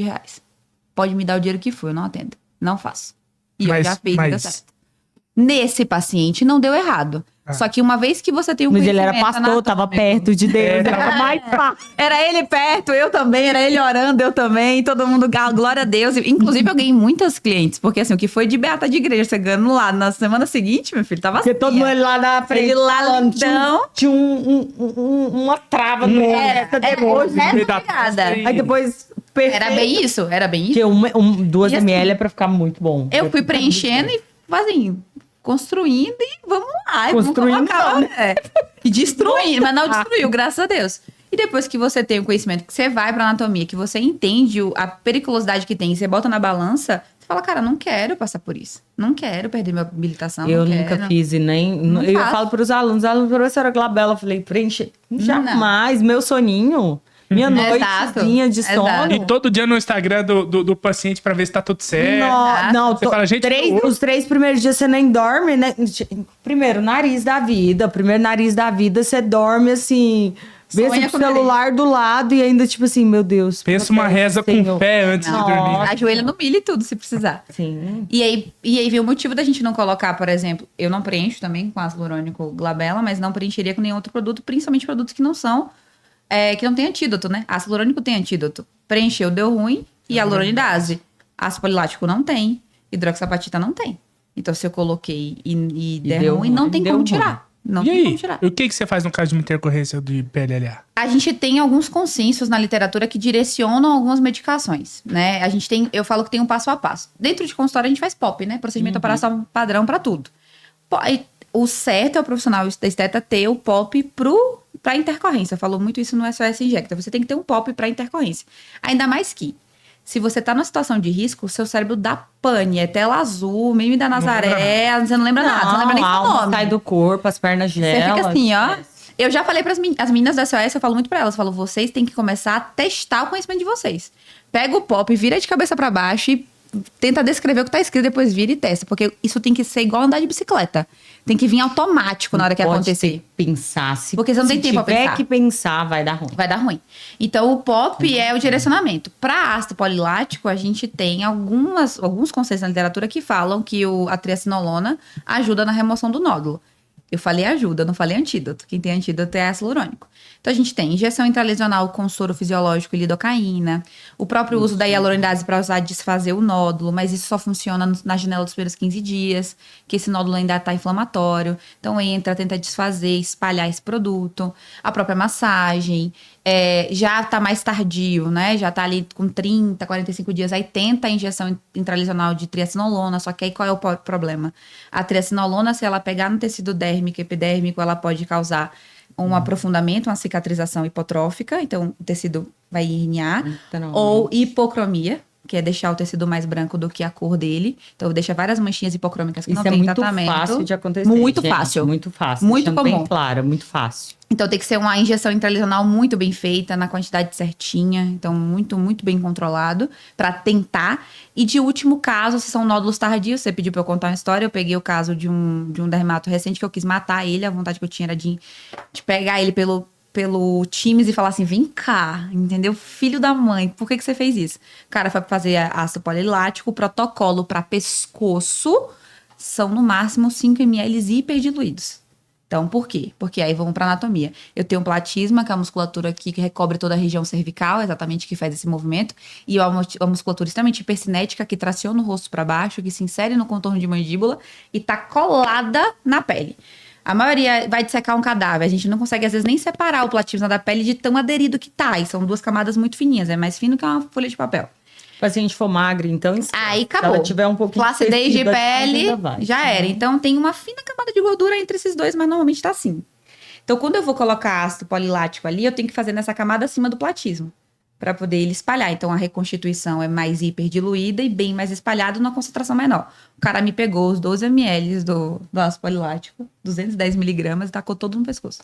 Pode me dar o dinheiro que for, eu não atendo. Não faço. E eu já fiz, deu certo. Nesse paciente não deu errado. Só que uma vez que você tem um conhecimento... Mas ele era pastor, tava perto de Deus. Era mais fácil. Era ele perto, eu também. Era ele orando, eu também. Todo mundo, glória a Deus. Inclusive, eu ganhei muitas clientes. Porque assim, o que foi de beata de igreja, chegando lá na semana seguinte, meu filho, tava assim. Porque todo mundo lá na frente. Ele lá, então... Tinha uma trava. Aí depois... Perfeito. Era bem isso. Porque 2 assim, ml é pra ficar muito bom. Eu fui preenchendo e assim, construindo e vamos lá. Construindo não, né? E destruindo, mas não destruiu, graças a Deus. E depois que você tem o conhecimento, que você vai pra anatomia, que você entende a periculosidade que tem, e você bota na balança, você fala, cara, não quero passar por isso. Não quero perder minha habilitação. Eu nunca fiz e nem... Eu falo pros alunos, professora Glabela, eu falei, preenche. Jamais, meu soninho... Minha noitezinha de sono. Exato. E todo dia no Instagram do paciente pra ver se tá tudo certo. Não, você fala, gente, os 3 primeiros dias você nem dorme, né? Primeiro nariz da vida. Você dorme assim... Vê o celular do lado e ainda tipo assim, meu Deus. Pensa uma reza com fé antes de dormir. Ajoelha no milho e tudo, se precisar. Sim. E aí veio o motivo da gente não colocar, por exemplo... Eu não preencho também com ácido hialurônico glabela, mas não preencheria com nenhum outro produto, principalmente produtos que não são... que não tem antídoto, né? Ácido hialurônico tem antídoto. Preencheu, deu ruim. E hialuronidase. Ácido polilático não tem. Hidroxapatita não tem. Então, se eu coloquei e der ruim, não tem como tirar. Não tem como tirar. E o que você faz no caso de uma intercorrência de PLLA? A gente tem alguns consensos na literatura que direcionam algumas medicações, né? Eu falo que tem um passo a passo. Dentro de consultório, a gente faz POP, né? Procedimento operacional padrão para tudo. O certo é o profissional da esteta ter o POP para intercorrência. Falou muito isso no SOS Injecta. Você tem que ter um POP para intercorrência. Ainda mais que, se você tá numa situação de risco, o seu cérebro dá pane, é tela azul, meme da Nazaré, você não lembra nada, você não lembra nem seu nome. Sai do corpo, as pernas gelam. Você fica assim, ó. Eu já falei para as meninas do SOS, eu falo muito para elas, eu falo, vocês têm que começar a testar o conhecimento de vocês. Pega o POP, vira de cabeça para baixo e tenta descrever o que tá escrito, depois vira e testa. Porque isso tem que ser igual andar de bicicleta. Tem que vir automático na hora que acontecer. Pensar. Porque você não tem tempo pra pensar. Se tiver que pensar, vai dar ruim. Vai dar ruim. Então, o POP é o direcionamento. Para ácido polilático, a gente tem alguns conceitos na literatura que falam que a triacinolona ajuda na remoção do nódulo. Eu falei ajuda, não falei antídoto. Quem tem antídoto é ácido hialurônico. Então, a gente tem injeção intralesional com soro fisiológico e lidocaína. O próprio uso da hialuronidase para usar desfazer o nódulo. Mas isso só funciona na janela dos primeiros 15 dias. Que esse nódulo ainda está inflamatório. Então, tenta desfazer, espalhar esse produto. A própria massagem. Já está mais tardio, né? Já está ali com 30, 45 dias. Aí tenta a injeção intralesional de triacinolona. Só que aí qual é o problema? A triacinolona, se ela pegar no tecido dérmico, epidérmico, ela pode causar um aprofundamento, uma cicatrização hipotrófica, então o tecido vai herniar, ou hipocromia, que é deixar o tecido mais branco do que a cor dele. Então, deixa várias manchinhas hipocrômicas que não tem tratamento. Isso é muito fácil de acontecer. Muito fácil. Muito fácil. Muito comum. Bem claro, muito fácil. Então, tem que ser uma injeção intralesional muito bem feita, na quantidade certinha. Então, muito, muito bem controlado, para tentar. E de último caso, se são nódulos tardios, você pediu para eu contar uma história, eu peguei o caso de um dermato recente que eu quis matar ele, a vontade que eu tinha era de pegar ele pelo Teams e falar assim, vem cá, entendeu? Filho da mãe, por que você fez isso? O cara foi fazer ácido polilático, o protocolo para pescoço são no máximo 5 ml hiperdiluídos. Então, por quê? Porque aí vamos para anatomia. Eu tenho um platisma, que é a musculatura aqui que recobre toda a região cervical, exatamente, que faz esse movimento. E uma musculatura extremamente hipercinética, que traciona o rosto para baixo, que se insere no contorno de mandíbula e tá colada na pele. A maioria vai dissecar um cadáver. A gente não consegue, às vezes, nem separar o platisma da pele de tão aderido que tá. E são 2 camadas muito fininhas. É mais fino que uma folha de papel. Se o paciente for magro, então... Aí acabou. Se ela tiver um pouquinho flacidez de tecido, pele, ainda vai. já era. Então, tem uma fina camada de gordura entre esses dois, mas normalmente tá assim. Então, quando eu vou colocar ácido polilático ali, eu tenho que fazer nessa camada acima do platismo, para poder ele espalhar. Então, a reconstituição é mais hiperdiluída e bem mais espalhado numa concentração menor. O cara me pegou os 12 ml do ácido polilático, 210 miligramas, e tacou todo no pescoço.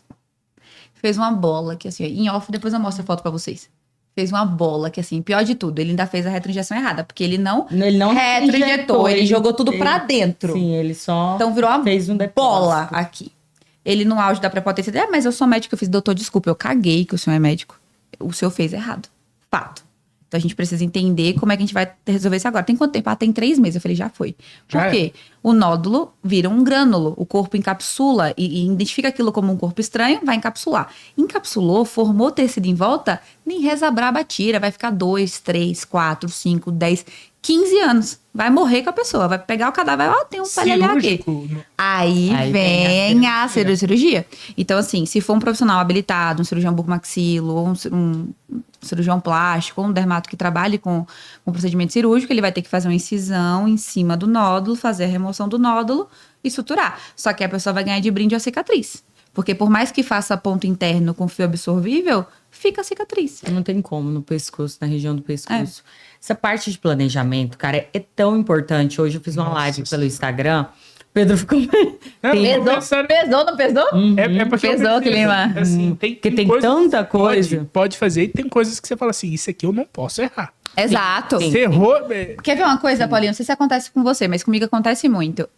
Fez uma bola, que assim, em off, depois eu mostro a foto para vocês. Fez uma bola, que assim, pior de tudo, ele ainda fez a retroinjeção errada, porque ele não retroinjetou, ele jogou tudo pra dentro. Sim, ele só então virou uma fez um bola aqui. Ele, no auge da prepotência dele, mas eu sou médico, eu fiz, doutor, desculpa, eu caguei que o senhor é médico. O senhor fez errado. Fato. Então a gente precisa entender como é que a gente vai resolver isso agora. Tem quanto tempo? Ah, tem 3 meses. Eu falei, já foi. Por quê? O nódulo vira um grânulo. O corpo encapsula e identifica aquilo como um corpo estranho, vai encapsular. Encapsulou, formou tecido em volta, nem reza braba tira. Vai ficar 2, 3, 4, 5, 10, 15 anos. Vai morrer com a pessoa. Vai pegar o cadáver, tem um palha aqui. Aí vem a cirurgia. Então, assim, se for um profissional habilitado, um cirurgião bucomaxilo, ou um cirurgião plástico, ou um dermato que trabalhe com procedimento cirúrgico, ele vai ter que fazer uma incisão em cima do nódulo, fazer a remoção do nódulo e suturar. Só que a pessoa vai ganhar de brinde a cicatriz. Porque por mais que faça ponto interno com fio absorvível, fica a cicatriz. Não tem como no pescoço, na região do pescoço. Essa parte de planejamento, cara, é tão importante. Hoje eu fiz uma live pelo Instagram. Pedro ficou... Pesou, não pesou? É porque pesou, Clima. Assim, tem tanta coisa. Pode fazer e tem coisas que você fala assim, isso aqui eu não posso errar. Exato. Você errou... Quer ver uma coisa, Paulinho? Não sei se acontece com você, mas comigo acontece muito.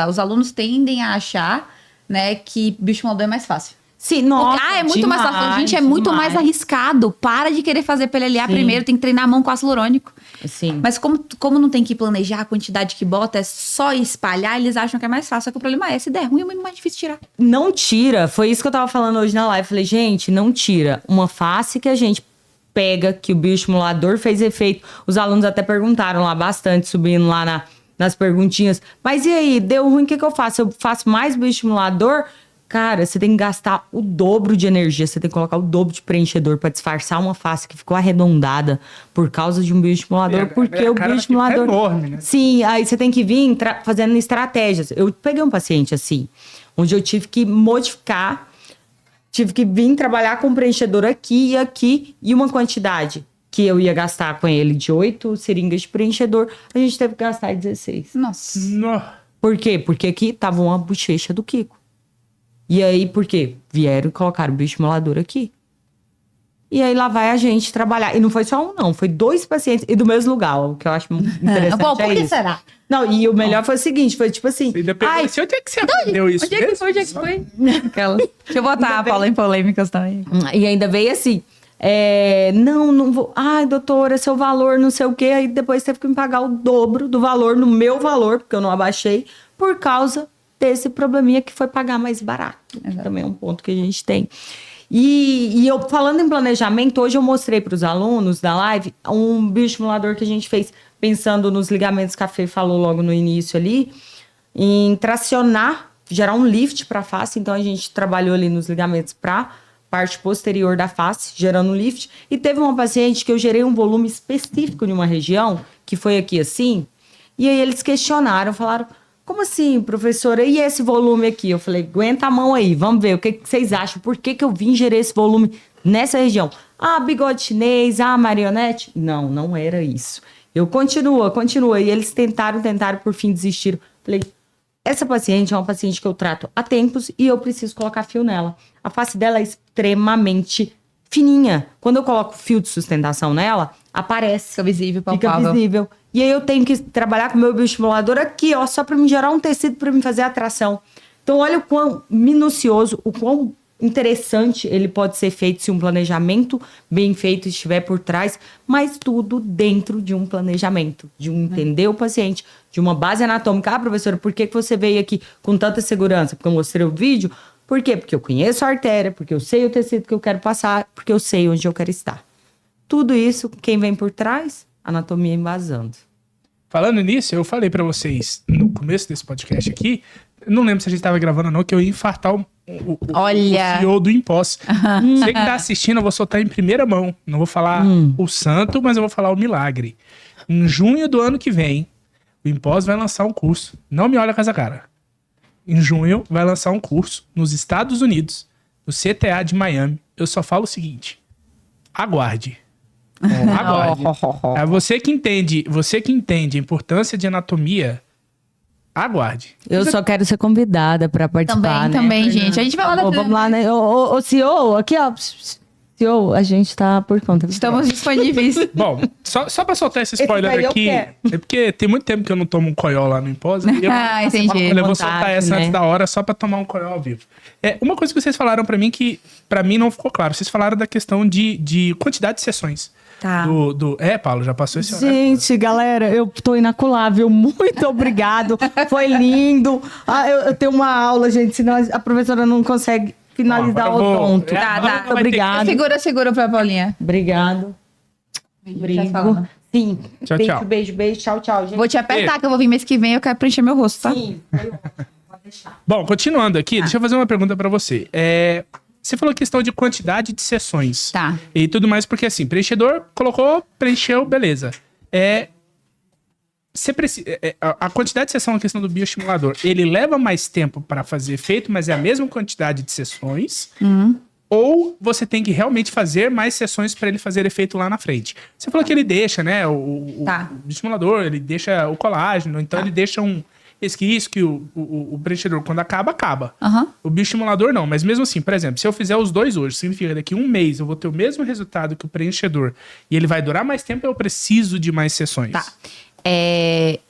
Os alunos tendem a achar, né, que bioestimulador é mais fácil. Sim, nossa, é muito mais fácil. Gente, é muito mais arriscado. Para de querer fazer PLLA primeiro, tem que treinar a mão com ácido hialurônico. Sim. Mas como não tem que planejar a quantidade que bota, é só espalhar, eles acham que é mais fácil. Só que o problema é, se der ruim, é muito mais difícil tirar. Não tira. Foi isso que eu tava falando hoje na live. Falei, gente, não tira. Uma face que a gente pega, que o bioestimulador fez efeito. Os alunos até perguntaram lá bastante, subindo lá nas perguntinhas. Mas e aí, deu ruim, o que eu faço? Eu faço mais bioestimulador? Cara, você tem que gastar o dobro de energia, você tem que colocar o dobro de preenchedor para disfarçar uma face que ficou arredondada por causa de um bioestimulador, porque o bioestimulador... É enorme, né? Sim, aí você tem que vir fazendo estratégias. Eu peguei um paciente assim, onde eu tive que modificar, tive que vir trabalhar com preenchedor aqui e uma quantidade que eu ia gastar com ele de 8 seringas de preenchedor, a gente teve que gastar 16. Nossa. Por quê? Porque aqui tava uma bochecha do Kiko. E aí, por quê? Vieram e colocaram o bioestimulador aqui. E aí, lá vai a gente trabalhar. E não foi só um, não. Foi 2 pacientes. E do mesmo lugar, o que eu acho interessante Bom, por que será? Não, e o melhor foi o seguinte, foi tipo assim... Onde é que você aprendeu isso? Onde é que foi? Aquela. Deixa eu botar a Paula em polêmicas também. E ainda veio assim... não vou... Ai, doutora, seu valor, não sei o quê. Aí depois teve que me pagar o dobro do valor, no meu valor, porque eu não abaixei, por causa desse probleminha que foi pagar mais barato. Também é um ponto que a gente tem. E eu, falando em planejamento, hoje eu mostrei para os alunos da live um bioestimulador que a gente fez pensando nos ligamentos que a Fê falou logo no início ali, em tracionar, gerar um lift para a face. Então a gente trabalhou ali nos ligamentos para parte posterior da face, gerando um lift. E teve uma paciente que eu gerei um volume específico de uma região, que foi aqui assim, e aí eles questionaram, falaram... Como assim, professora? E esse volume aqui? Eu falei, aguenta a mão aí, vamos ver o que vocês acham. Por que eu vim gerar esse volume nessa região? Ah, bigode chinês, marionete? Não era isso. Eu continua. E eles tentaram, por fim desistiram. Falei, essa paciente é uma paciente que eu trato há tempos e eu preciso colocar fio nela. A face dela é extremamente fininha. Quando eu coloco fio de sustentação nela, aparece. Fica visível, palpável. Fica visível. E aí eu tenho que trabalhar com o meu bioestimulador aqui, ó, só para me gerar um tecido para me fazer a atração. Então olha o quão minucioso, o quão interessante, ele pode ser feito se um planejamento bem feito estiver por trás, mas tudo dentro de um planejamento, de um entender o paciente, de uma base anatômica. Ah, professora, por que você veio aqui com tanta segurança? Porque eu mostrei o vídeo. Por quê? Porque eu conheço a artéria, porque eu sei o tecido que eu quero passar, porque eu sei onde eu quero estar. Tudo isso, quem vem por trás? Anatomia embasando. Falando nisso, eu falei pra vocês no começo desse podcast aqui, não lembro se a gente tava gravando ou não, que eu ia infartar o CEO do Impós. Você que tá assistindo, eu vou soltar em primeira mão. Não vou falar o santo, mas eu vou falar o milagre. Em junho do ano que vem, o Impós vai lançar um curso. Não me olha com essa cara. Em junho, vai lançar um curso nos Estados Unidos, no CTA de Miami. Eu só falo o seguinte: aguarde. Aguarde. É você que entende a importância de anatomia, aguarde. Eu só quero ser convidada para participar, Também, gente. A gente vai lá Vamos lá, né? Ô, CEO, aqui, ó. CEO, a gente tá por conta. Estamos disponíveis. Bom, só pra soltar esse spoiler aqui, é porque tem muito tempo que eu não tomo um coió lá no Impós. Entendi. Eu vou soltar essa antes da hora só pra tomar um coió ao vivo. Uma coisa que vocês falaram pra mim que pra mim não ficou claro. Vocês falaram da questão de quantidade de sessões. Tá. Paulo, já passou esse horário. Gente, galera, eu tô inaculável. Muito obrigado. Foi lindo. Eu tenho uma aula, gente, senão a professora não consegue finalizar o ponto. Tá. Obrigado. Segura pra Paulinha. Obrigado. Brigo. Sim. Tchau. Beijo. Tchau, gente. Vou te apertar, que eu vou vir mês que vem, eu quero preencher meu rosto, tá? Sim. Pode deixar. Bom, continuando aqui, deixa eu fazer uma pergunta pra você. Você falou questão de quantidade de sessões. Tá. E tudo mais, porque assim, preenchedor, preencheu, beleza. Você precisa, a quantidade de sessão na questão do bioestimulador, ele leva mais tempo para fazer efeito, mas é a mesma quantidade de sessões? Ou você tem que realmente fazer mais sessões para ele fazer efeito lá na frente? Você falou que ele deixa, né, o bioestimulador, ele deixa o colágeno, então ele deixa um resquício que o preenchedor, quando acaba. O bioestimulador não, mas mesmo assim, por exemplo, se eu fizer os dois hoje, significa que daqui a um mês eu vou ter o mesmo resultado que o preenchedor e ele vai durar mais tempo, eu preciso de mais sessões? Tá.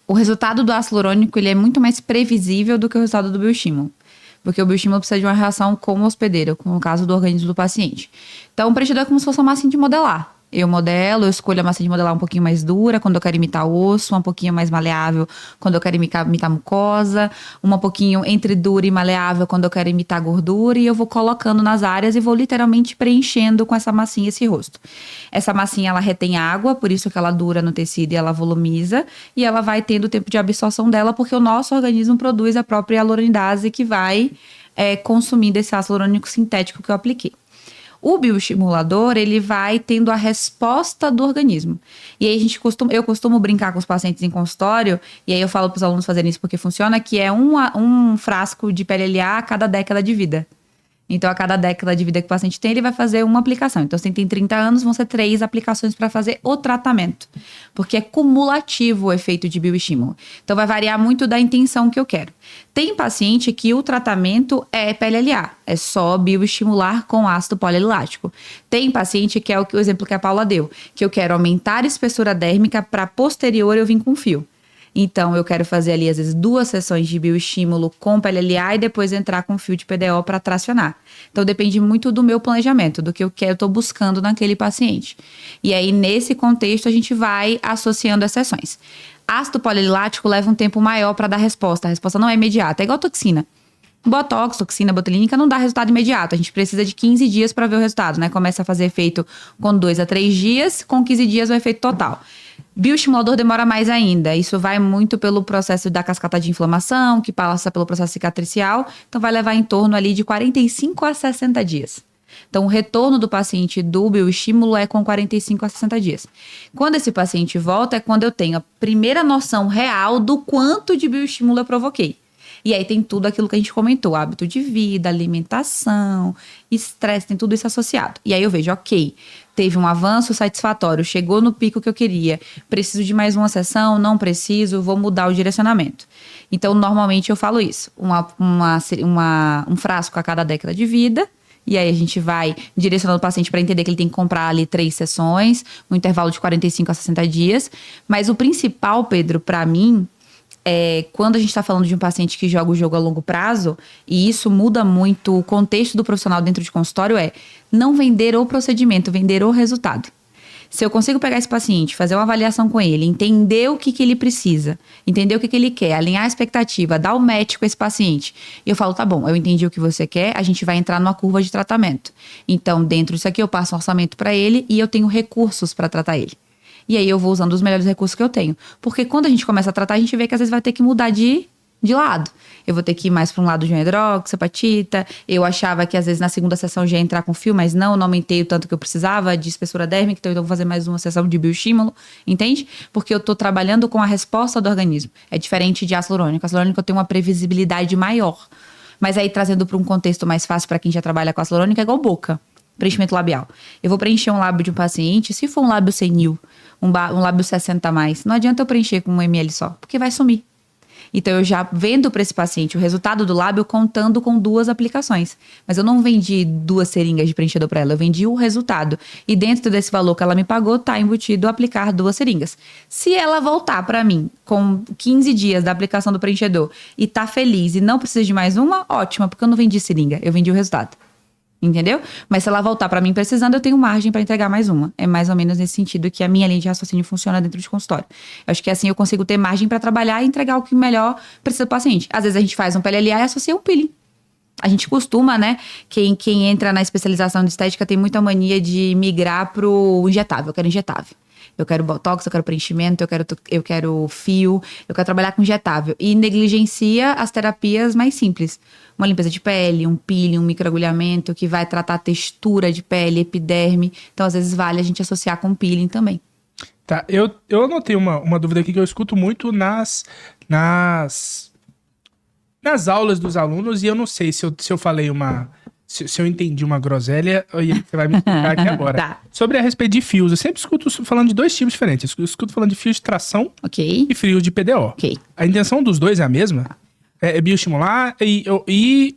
O resultado do ácido hialurônico, ele é muito mais previsível do que o resultado do bioestímulo. Porque o bioestímulo precisa de uma reação com o hospedeiro, no caso do organismo do paciente. Então, o preenchedor é como se fosse uma massinha de modelar. Eu escolho a massinha de modelar um pouquinho mais dura, quando eu quero imitar o osso, um pouquinho mais maleável, quando eu quero imitar a mucosa, um pouquinho entre dura e maleável, quando eu quero imitar a gordura, e eu vou colocando nas áreas e vou literalmente preenchendo com essa massinha esse rosto. Essa massinha, ela retém água, por isso que ela dura no tecido e ela volumiza, e ela vai tendo tempo de absorção dela, porque o nosso organismo produz a própria hialuronidase que vai consumindo esse ácido hialurônico sintético que eu apliquei. O bioestimulador, ele vai tendo a resposta do organismo. E aí eu costumo brincar com os pacientes em consultório, e aí eu falo para os alunos fazerem isso porque funciona, que é um frasco de PLLA a cada década de vida. Então, a cada década de vida que o paciente tem, ele vai fazer uma aplicação. Então, se ele tem 30 anos, vão ser 3 aplicações para fazer o tratamento. Porque é cumulativo o efeito de bioestímulo. Então, vai variar muito da intenção que eu quero. Tem paciente que o tratamento é PLLA, é só bioestimular com ácido polilático. Tem paciente que é o exemplo que a Paula deu, que eu quero aumentar a espessura dérmica para posterior eu vim com fio. Então, eu quero fazer ali, às vezes, 2 sessões de bioestímulo com PLLA e depois entrar com fio de PDO para tracionar. Então, depende muito do meu planejamento, do que eu estou buscando naquele paciente. E aí, nesse contexto, a gente vai associando as sessões. Ácido polilático leva um tempo maior para dar resposta. A resposta não é imediata, é igual toxina. Botox, toxina botulínica não dá resultado imediato. A gente precisa de 15 dias para ver o resultado, né? Começa a fazer efeito com 2 a 3 dias, com 15 dias o efeito total. Bioestimulador demora mais ainda. Isso vai muito pelo processo da cascata de inflamação, que passa pelo processo cicatricial. Então, vai levar em torno ali de 45 a 60 dias. Então, o retorno do paciente do bioestímulo é com 45 a 60 dias. Quando esse paciente volta, é quando eu tenho a primeira noção real do quanto de bioestímulo eu provoquei. E aí tem tudo aquilo que a gente comentou, hábito de vida, alimentação, estresse, tem tudo isso associado. E aí eu vejo, ok, teve um avanço satisfatório, chegou no pico que eu queria, preciso de mais uma sessão, não preciso, vou mudar o direcionamento. Então, normalmente eu falo isso, um frasco a cada década de vida, e aí a gente vai direcionando o paciente para entender que ele tem que comprar ali 3 sessões, um intervalo de 45 a 60 dias. Mas o principal, Pedro, para mim, quando a gente está falando de um paciente que joga o jogo a longo prazo, e isso muda muito o contexto do profissional dentro de consultório, não vender o procedimento, vender o resultado. Se eu consigo pegar esse paciente, fazer uma avaliação com ele, entender o que ele precisa, entender o que ele quer, alinhar a expectativa, dar o match com esse paciente, e eu falo, tá bom, eu entendi o que você quer, a gente vai entrar numa curva de tratamento. Então, dentro disso aqui, eu passo um orçamento para ele e eu tenho recursos para tratar ele. E aí eu vou usando os melhores recursos que eu tenho. Porque quando a gente começa a tratar, a gente vê que às vezes vai ter que mudar de lado. Eu vou ter que ir mais para um lado de uma hidroxapatita. Eu achava que às vezes na segunda sessão já ia entrar com fio, mas não aumentei o tanto que eu precisava de espessura dérmica, então eu vou fazer mais uma sessão de bioestímulo, entende? Porque eu tô trabalhando com a resposta do organismo. É diferente de ácido hialurônico. Ácido hialurônico eu tenho uma previsibilidade maior. Mas aí trazendo para um contexto mais fácil para quem já trabalha com ácido hialurônico, é igual boca. Preenchimento labial. Eu vou preencher um lábio de um paciente, se for um lábio senil, um lábio 60 a mais, não adianta eu preencher com 1 ml só, porque vai sumir. Então, eu já vendo para esse paciente o resultado do lábio contando com 2 aplicações. Mas eu não vendi 2 seringas de preenchedor para ela, eu vendi o resultado. E dentro desse valor que ela me pagou, tá embutido aplicar 2 seringas. Se ela voltar para mim com 15 dias da aplicação do preenchedor e tá feliz e não precisa de mais uma, ótima, porque eu não vendi seringa, eu vendi o resultado. Entendeu? Mas se ela voltar para mim precisando, eu tenho margem para entregar mais uma. É mais ou menos nesse sentido que a minha linha de raciocínio funciona dentro de consultório. Eu acho que assim eu consigo ter margem para trabalhar e entregar o que melhor precisa do paciente. Às vezes a gente faz um PLLA e associa um peeling. A gente costuma, né? Quem entra na especialização de estética tem muita mania de migrar pro injetável. Eu quero injetável. Eu quero botox, eu quero preenchimento, eu quero fio, eu quero trabalhar com injetável. E negligencia as terapias mais simples. Uma limpeza de pele, um peeling, um microagulhamento que vai tratar a textura de pele, epiderme. Então, às vezes, vale a gente associar com peeling também. Tá, eu anotei uma dúvida aqui que eu escuto muito nas aulas dos alunos, e eu não sei se eu falei se eu entendi uma groselha, e você vai me explicar aqui agora. Tá. Sobre a respeito de fios, eu sempre escuto falando de 2 tipos diferentes. Eu escuto falando de fios de tração e fios de PDO. Ok. A intenção dos dois é a mesma? É bioestimular e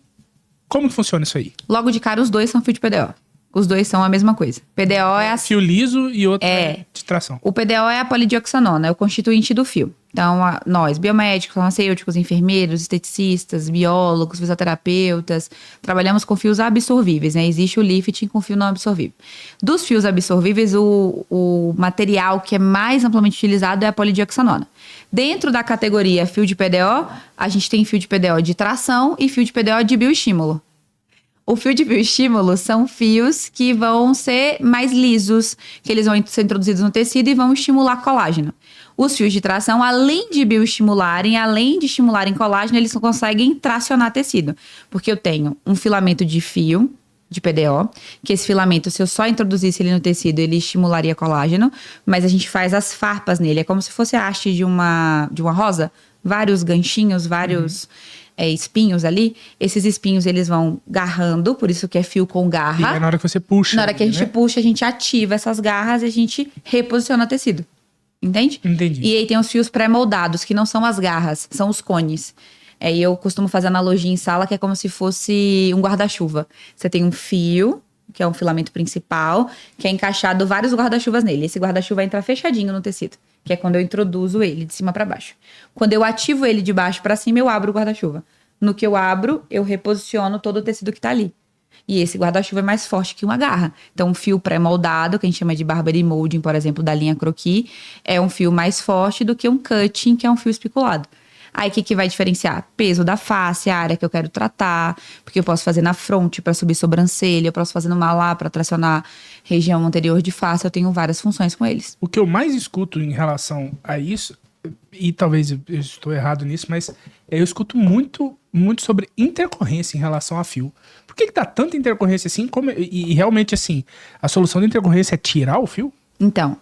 como que funciona isso aí? Logo de cara, os dois são fio de PDO. Os dois são a mesma coisa. PDO é a... Fio liso e outro é de tração. O PDO é a polidioxanona, é o constituinte do fio. Então, nós, biomédicos, farmacêuticos, enfermeiros, esteticistas, biólogos, fisioterapeutas, trabalhamos com fios absorvíveis, né? Existe o lifting com fio não absorvível. Dos fios absorvíveis, o material que é mais amplamente utilizado é a polidioxanona. Dentro da categoria fio de PDO, a gente tem fio de PDO de tração e fio de PDO de bioestímulo. O fio de bioestímulo são fios que vão ser mais lisos, que eles vão ser introduzidos no tecido e vão estimular colágeno. Os fios de tração, além de bioestimularem, além de estimularem colágeno, eles conseguem tracionar tecido. Porque eu tenho um filamento de fio, de PDO, que esse filamento, se eu só introduzisse ele no tecido, ele estimularia colágeno, mas a gente faz as farpas nele. É como se fosse a haste de uma rosa, vários ganchinhos, vários... espinhos ali, esses espinhos eles vão garrando, por isso que é fio com garra. E é na hora que você puxa. Na hora que a gente puxa, a gente ativa essas garras e a gente reposiciona o tecido. Entende? Entendi. E aí tem os fios pré-moldados, que não são as garras, são os cones. E eu costumo fazer analogia em sala, que é como se fosse um guarda-chuva. Você tem um fio, que é um filamento principal, que é encaixado vários guarda-chuvas nele. Esse guarda-chuva vai entrar fechadinho no tecido, que é quando eu introduzo ele de cima para baixo. Quando eu ativo ele de baixo para cima, eu abro o guarda-chuva. No que eu abro, eu reposiciono todo o tecido que tá ali. E esse guarda-chuva é mais forte que uma garra. Então, um fio pré-moldado, que a gente chama de Barbary Molding, por exemplo, da linha Croquis, é um fio mais forte do que um cutting, que é um fio especulado. Aí, o que vai diferenciar? Peso da face, a área que eu quero tratar, porque eu posso fazer na fronte para subir sobrancelha, eu posso fazer no malar para tracionar região anterior de face, eu tenho várias funções com eles. O que eu mais escuto em relação a isso, e talvez eu estou errado nisso, mas eu escuto muito sobre intercorrência em relação a fio. Por que dá tanta intercorrência assim? E realmente, assim, a solução da intercorrência é tirar o fio? Então,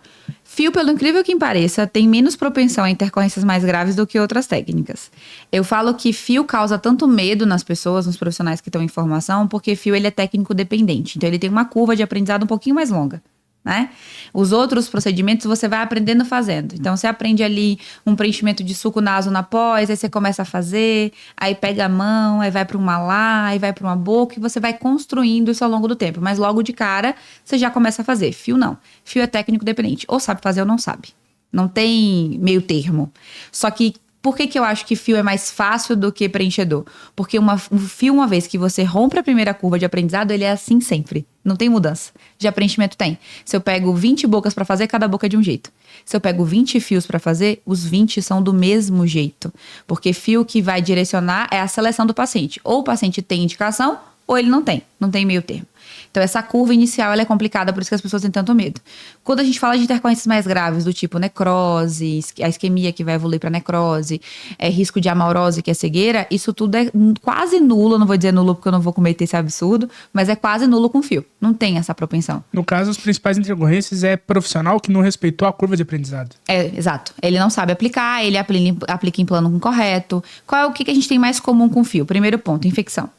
fio, pelo incrível que pareça, tem menos propensão a intercorrências mais graves do que outras técnicas. Eu falo que fio causa tanto medo nas pessoas, nos profissionais que estão em formação, porque fio ele é técnico dependente. Então, ele tem uma curva de aprendizado um pouquinho mais longa, né? Os outros procedimentos você vai aprendendo fazendo. Então, você aprende ali um preenchimento de suco naso na pós, aí você começa a fazer, aí pega a mão, aí vai para um malar, aí vai para uma boca, e você vai construindo isso ao longo do tempo. Mas logo de cara, você já começa a fazer. Fio não. Fio é técnico dependente. Ou sabe fazer ou não sabe. Não tem meio termo. Só que Por que eu acho que fio é mais fácil do que preenchedor? Porque um fio, uma vez que você rompe a primeira curva de aprendizado, ele é assim sempre. Não tem mudança. Já preenchimento tem. Se eu pego 20 bocas para fazer, cada boca é de um jeito. Se eu pego 20 fios para fazer, os 20 são do mesmo jeito. Porque fio que vai direcionar é a seleção do paciente. Ou o paciente tem indicação, ou ele não tem. Não tem meio termo. Então, essa curva inicial ela é complicada, por isso que as pessoas têm tanto medo. Quando a gente fala de intercorrências mais graves, do tipo necrose, a isquemia que vai evoluir para necrose, risco de amaurose, que é cegueira, isso tudo é quase nulo. Não vou dizer nulo porque eu não vou cometer esse absurdo, mas é quase nulo com fio. Não tem essa propensão. No caso, as principais intercorrências é profissional que não respeitou a curva de aprendizado. Exato. Ele não sabe aplicar, ele aplica em plano incorreto. O que a gente tem mais comum com fio? Primeiro ponto, infecção.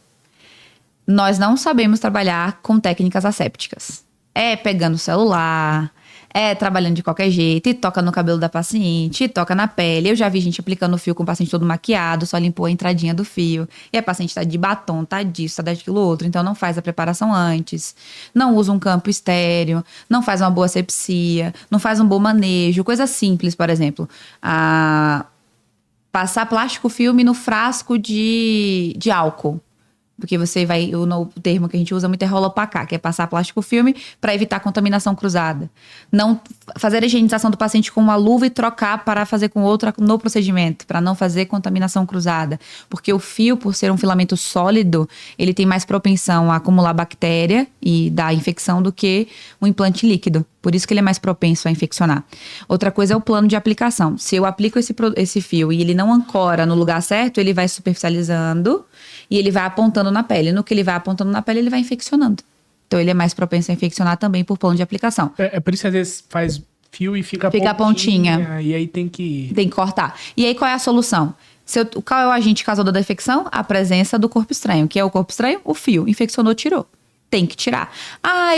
Nós não sabemos trabalhar com técnicas assépticas. Pegando o celular, trabalhando de qualquer jeito, e toca no cabelo da paciente, e toca na pele. Eu já vi gente aplicando o fio com o paciente todo maquiado, só limpou a entradinha do fio. E a paciente tá de batom, tá disso, tá daquilo outro. Então não faz a preparação antes, não usa um campo estéreo, não faz uma boa asepsia, não faz um bom manejo. Coisa simples, por exemplo. Passar plástico filme no frasco de álcool. Porque você vai, o termo que a gente usa muito é rolopacar, que é passar plástico filme para evitar contaminação cruzada. Não fazer a higienização do paciente com uma luva e trocar para fazer com outra no procedimento, para não fazer contaminação cruzada. Porque o fio, por ser um filamento sólido, ele tem mais propensão a acumular bactéria e dar infecção do que um implante líquido. Por isso que ele é mais propenso a infeccionar. Outra coisa é o plano de aplicação. Se eu aplico esse fio e ele não ancora no lugar certo, ele vai superficializando e ele vai apontando na pele. No que ele vai apontando na pele, ele vai infeccionando. Então, ele é mais propenso a infeccionar também por plano de aplicação. É por isso que às vezes faz fio e fica a pontinha. E aí tem que... Tem que cortar. E aí, qual é a solução? Qual é o agente causador da infecção? A presença do corpo estranho. O que é o corpo estranho? O fio. Infeccionou, tirou. Tem que tirar.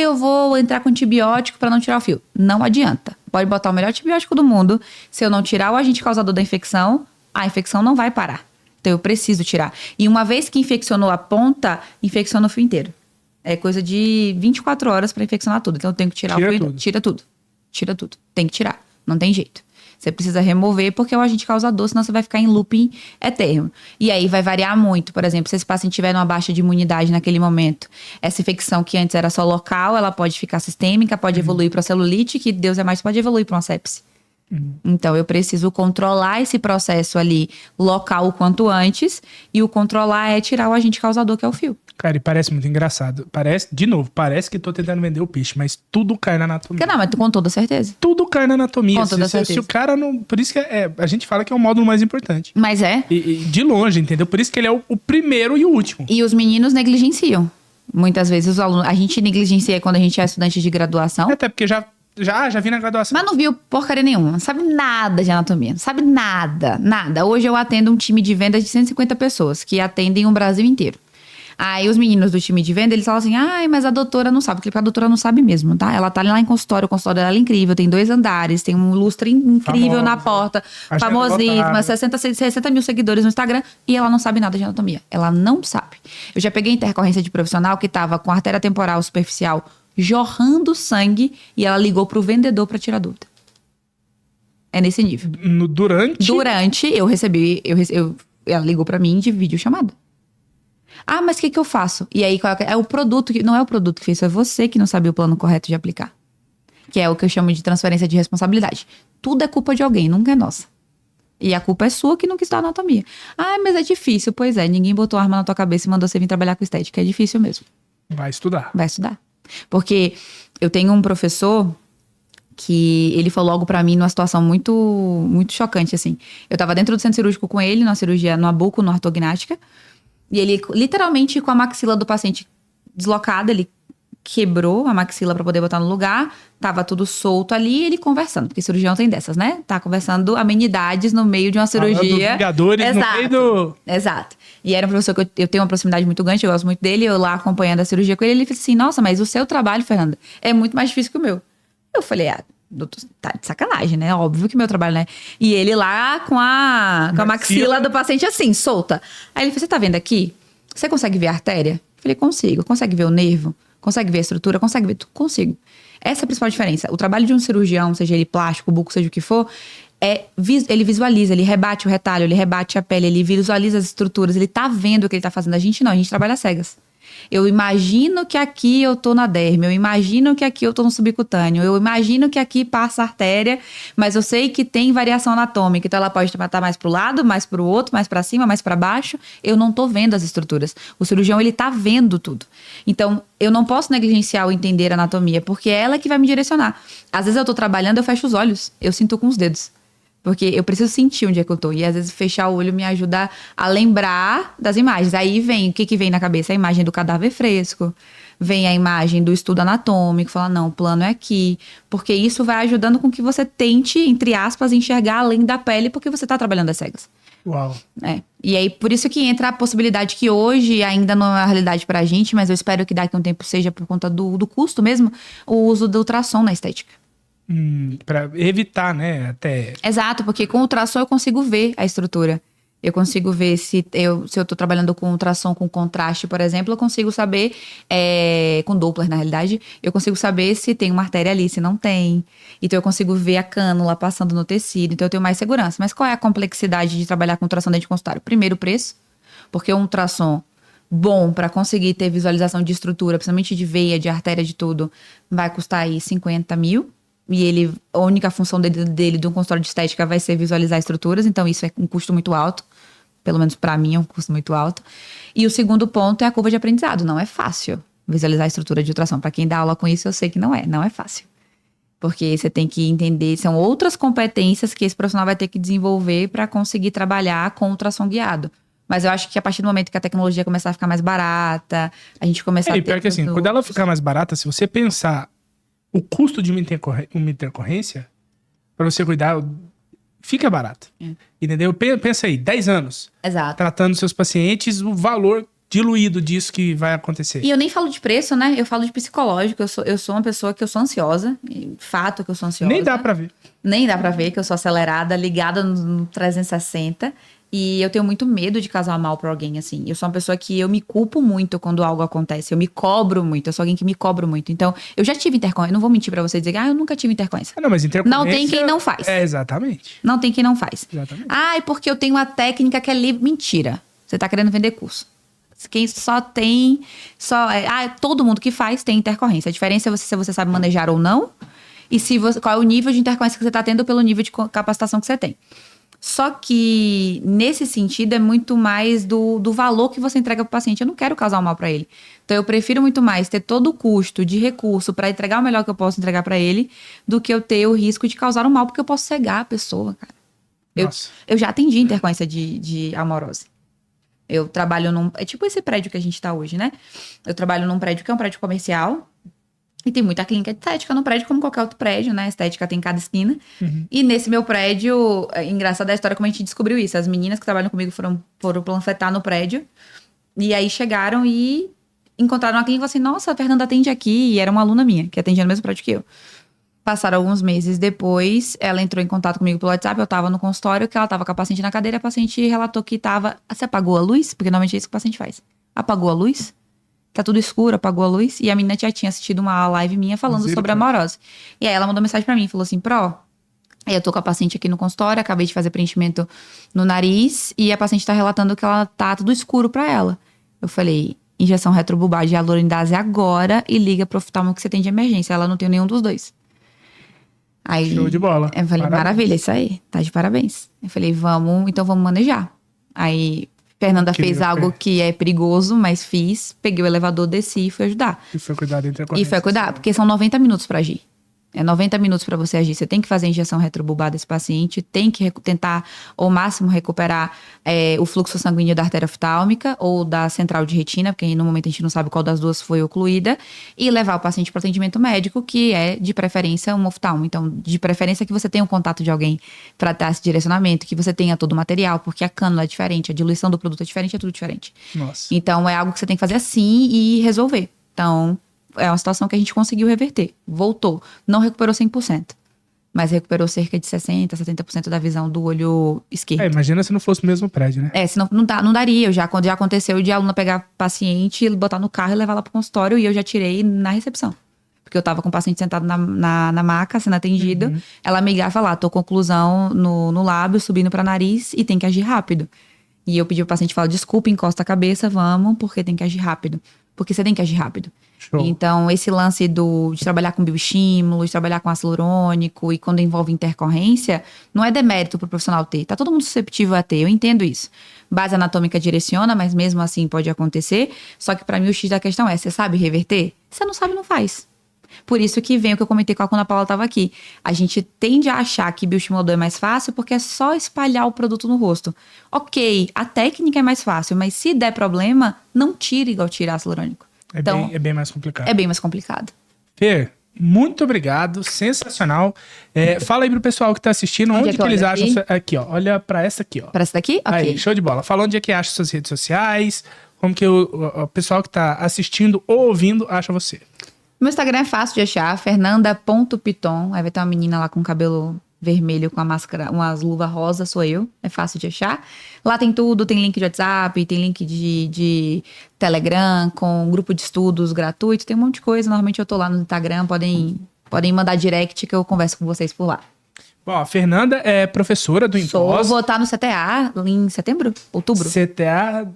Eu vou entrar com antibiótico para não tirar o fio. Não adianta. Pode botar o melhor antibiótico do mundo. Se eu não tirar o agente causador da infecção, a infecção não vai parar. Então, eu preciso tirar. E uma vez que infeccionou a ponta, infecciona o fio inteiro. É coisa de 24 horas para infeccionar tudo. Então, eu tenho que tirar o fio. Tira tudo. Tira tudo. Tem que tirar. Não tem jeito. Você precisa remover porque é o agente causador, senão você vai ficar em looping eterno. E aí vai variar muito. Por exemplo, se esse paciente tiver numa baixa de imunidade naquele momento, essa infecção que antes era só local, ela pode ficar sistêmica, pode evoluir para celulite, que Deus é mais, pode evoluir para uma sepse. Então, eu preciso controlar esse processo ali local o quanto antes. E o controlar é tirar o agente causador, que é o fio. Cara, e parece muito engraçado. Parece que tô tentando vender o peixe, mas tudo cai na anatomia. Não, mas com toda certeza. Tudo cai na anatomia. Com toda certeza. Se o cara não... Por isso que a gente fala que é o módulo mais importante. Mas E de longe, entendeu? Por isso que ele é o primeiro e o último. E os meninos negligenciam. Muitas vezes os alunos... A gente negligencia quando a gente é estudante de graduação. Até porque já vi na graduação. Mas não viu porcaria nenhuma. Não sabe nada de anatomia. Não sabe nada. Nada. Hoje eu atendo um time de vendas de 150 pessoas, que atendem o Brasil inteiro. Aí os meninos do time de venda, eles falam assim, mas a doutora não sabe. Porque a doutora não sabe mesmo, tá? Ela tá lá em consultório, o consultório dela é incrível, tem 2 andares, tem um lustre incrível na porta, famosíssima, 60 mil seguidores no Instagram, e ela não sabe nada de anatomia. Ela não sabe. Eu já peguei intercorrência de profissional que tava com artéria temporal superficial jorrando sangue e ela ligou pro vendedor pra tirar dúvida. É nesse nível. Durante, ela ligou pra mim de videochamada. Mas o que eu faço? E aí, é o produto que... Não é o produto que fez, é você que não sabia o plano correto de aplicar. Que é o que eu chamo de transferência de responsabilidade. Tudo é culpa de alguém, nunca é nossa. E a culpa é sua que não quis estudar anatomia. Mas é difícil. Pois é, ninguém botou arma na tua cabeça e mandou você vir trabalhar com estética. É difícil mesmo. Vai estudar. Porque eu tenho um professor que ele falou logo pra mim numa situação muito, muito chocante, assim. Eu tava dentro do centro cirúrgico com ele, numa cirurgia no buco, no ortognática. E ele, literalmente, com a maxila do paciente deslocada, ele quebrou a maxila pra poder botar no lugar. Tava tudo solto ali e ele conversando. Porque cirurgião tem dessas, né? Tá conversando amenidades no meio de uma cirurgia. Vingadores no meio do... Exato. E era um professor que eu tenho uma proximidade muito grande, eu gosto muito dele. Eu lá acompanhando a cirurgia com ele, ele disse assim, nossa, mas o seu trabalho, Fernanda, é muito mais difícil que o meu. Eu falei, doutor, tá de sacanagem, né? Óbvio que meu trabalho, né? E ele lá com a maxila do paciente assim, solta. Aí ele falou, você tá vendo aqui? Você consegue ver a artéria? Eu falei, consigo. Consegue ver o nervo? Consegue ver a estrutura? Consegue ver tudo? Consigo. Essa é a principal diferença. O trabalho de um cirurgião, seja ele plástico, buco, seja o que for, ele visualiza, ele rebate o retalho, ele rebate a pele, ele visualiza as estruturas, ele tá vendo o que ele tá fazendo. A gente não, a gente trabalha cegas. Eu imagino que aqui eu tô na derme, eu imagino que aqui eu tô no subcutâneo, eu imagino que aqui passa a artéria, mas eu sei que tem variação anatômica, então ela pode estar mais pro lado, mais pro outro, mais pra cima, mais pra baixo. Eu não tô vendo as estruturas. O cirurgião, ele tá vendo tudo. Então, eu não posso negligenciar o entender a anatomia, porque é ela que vai me direcionar. Às vezes eu tô trabalhando, eu fecho os olhos, eu sinto com os dedos. Porque eu preciso sentir onde é que eu tô. E às vezes fechar o olho me ajuda a lembrar das imagens. Aí vem, o que vem na cabeça? A imagem do cadáver fresco. Vem a imagem do estudo anatômico. Fala, não, o plano é aqui. Porque isso vai ajudando com que você tente, entre aspas, enxergar além da pele. Porque você tá trabalhando às cegas. Uau. E aí, por isso que entra a possibilidade que hoje ainda não é uma realidade pra gente. Mas eu espero que daqui a um tempo seja por conta do custo mesmo. O uso do ultrassom na estética. Pra evitar, né? Até. Exato, porque com ultrassom eu consigo ver a estrutura. Eu consigo ver se eu tô trabalhando com ultrassom com contraste, por exemplo, eu consigo saber, com Doppler na realidade, eu consigo saber se tem uma artéria ali, se não tem. Então eu consigo ver a cânula passando no tecido, então eu tenho mais segurança. Mas qual é a complexidade de trabalhar com ultrassom dentro de consultório? Primeiro, o preço, porque um ultrassom bom para conseguir ter visualização de estrutura, principalmente de veia, de artéria, de tudo, vai custar aí 50 mil. E a única função dele de um consultório de estética vai ser visualizar estruturas, então isso é um custo muito alto, pelo menos para mim é um custo muito alto. E o segundo ponto é a curva de aprendizado, não é fácil visualizar a estrutura de ultrassom. Para quem dá aula com isso, eu sei que não é fácil. Porque você tem que entender, são outras competências que esse profissional vai ter que desenvolver para conseguir trabalhar com ultrassom guiado. Mas eu acho que a partir do momento que a tecnologia começar a ficar mais barata, a gente começar a ter... Pior que assim, quando ela ficar mais barata, se você pensar o custo de uma intercorrência, pra você cuidar, fica barato. Entendeu? Pensa aí, 10 anos. Exato. Tratando seus pacientes, o valor diluído disso que vai acontecer. E eu nem falo de preço, né? Eu falo de psicológico. Eu sou uma pessoa que eu sou ansiosa. Fato que eu sou ansiosa. Nem dá pra ver. Nem dá pra ver que eu sou acelerada, ligada no 360. E eu tenho muito medo de causar mal pra alguém, assim. Eu sou uma pessoa que eu me culpo muito quando algo acontece. Eu me cobro muito. Eu sou alguém que me cobro muito. Então, eu já tive intercorrência. Eu não vou mentir pra você e dizer, eu nunca tive intercorrência. Não, mas intercorrência... Não tem quem não faz. Exatamente. Não tem quem não faz. Exatamente. É porque eu tenho uma técnica que é livre. Mentira. Você tá querendo vender curso. Quem só tem... todo mundo que faz tem intercorrência. A diferença é se você sabe manejar ou não. E qual é o nível de intercorrência que você tá tendo pelo nível de capacitação que você tem. Só que, nesse sentido, é muito mais do valor que você entrega pro paciente. Eu não quero causar um mal para ele. Então, eu prefiro muito mais ter todo o custo de recurso para entregar o melhor que eu posso entregar para ele, do que eu ter o risco de causar um mal, porque eu posso cegar a pessoa, cara. Eu já atendi intercorrência de amorose. Eu trabalho é tipo esse prédio que a gente tá hoje, né? Eu trabalho num prédio que é um prédio comercial. E tem muita clínica de estética no prédio, como qualquer outro prédio, né? A estética tem em cada esquina. Uhum. E nesse meu prédio, engraçada a história como a gente descobriu isso. As meninas que trabalham comigo foram panfletar no prédio. E aí chegaram e encontraram uma clínica e falaram assim, nossa, a Fernanda atende aqui. E era uma aluna minha, que atendia no mesmo prédio que eu. Passaram alguns meses depois, ela entrou em contato comigo pelo WhatsApp, eu tava no consultório, que ela tava com a paciente na cadeira, a paciente relatou que tava... Você apagou a luz? Porque normalmente é isso que o paciente faz. Apagou a luz? Tá tudo escuro, apagou a luz. E a menina já tinha assistido uma live minha falando sobre a amorose. E aí ela mandou mensagem pra mim, falou assim, eu tô com a paciente aqui no consultório, acabei de fazer preenchimento no nariz, e a paciente tá relatando que ela tá tudo escuro pra ela. Eu falei, injeção retrobulbar de hialuronidase agora e liga pro oftalmo que você tem de emergência. Ela não tem nenhum dos dois. Aí, show de bola. Eu falei, maravilha, isso aí, tá de parabéns. Eu falei, vamos manejar. Aí... Fernanda fez algo que é perigoso, mas peguei o elevador, desci e fui ajudar. E foi cuidar entre a corrente. E foi cuidar, porque são 90 minutos para agir. É 90 minutos para você agir. Você tem que fazer a injeção retrobulbar desse paciente, tem que tentar ao máximo recuperar o fluxo sanguíneo da artéria oftálmica ou da central de retina, porque no momento a gente não sabe qual das duas foi ocluída, e levar o paciente para atendimento médico, que é de preferência um oftalmo. Então, de preferência que você tenha um contato de alguém para dar esse direcionamento, que você tenha todo o material, porque a cânula é diferente, a diluição do produto é diferente, é tudo diferente. Nossa. Então, é algo que você tem que fazer assim e resolver. Então... é uma situação que a gente conseguiu reverter. Voltou. Não recuperou 100%. Mas recuperou cerca de 60%, 70% da visão do olho esquerdo. Imagina se não fosse o mesmo prédio, né? Senão não daria. Quando já aconteceu de aluna pegar paciente, botar no carro e levar lá pro consultório, e eu já tirei na recepção. porque eu tava com o paciente sentado na maca, sendo atendido. Ela me ligar e falar, tô com oclusão no lábio, subindo pra nariz e tem que agir rápido. E eu pedi pro paciente falar, desculpa, encosta a cabeça, vamos, porque tem que agir rápido. Porque você tem que agir rápido. Show. Então, esse lance de trabalhar com bioestímulo, de trabalhar com ácido hialurônico e quando envolve intercorrência, não é demérito pro profissional ter. Tá todo mundo susceptível a ter, eu entendo isso. Base anatômica direciona, mas mesmo assim pode acontecer. Só que pra mim o X da questão é, você sabe reverter? Você não sabe, não faz. Por isso que vem o que eu comentei quando a Paula estava aqui. A gente tende a achar que bioestimulador é mais fácil porque é só espalhar o produto no rosto. Ok, a técnica é mais fácil, mas se der problema, não tira igual tira ácido hialurônico. É bem mais complicado. É bem mais complicado. Fer, muito obrigado, sensacional. Fala aí pro pessoal que tá assistindo, onde que eles acham... Aqui, ó, olha pra essa aqui, ó. Pra essa daqui? Ok. Aí, show de bola. Fala onde é que acha suas redes sociais, como que o pessoal que tá assistindo ou ouvindo acha você. Meu Instagram é fácil de achar, fernanda.piton. Aí vai ter uma menina lá com cabelo vermelho, com a máscara, umas luvas rosa, sou eu. É fácil de achar. Lá tem tudo, tem link de WhatsApp, tem link de Telegram, com grupo de estudos gratuito, tem um monte de coisa. Normalmente eu tô lá no Instagram, podem mandar direct que eu converso com vocês por lá. Bom, a Fernanda é professora do Impós. Vou estar no CTA em setembro? Outubro? CTA...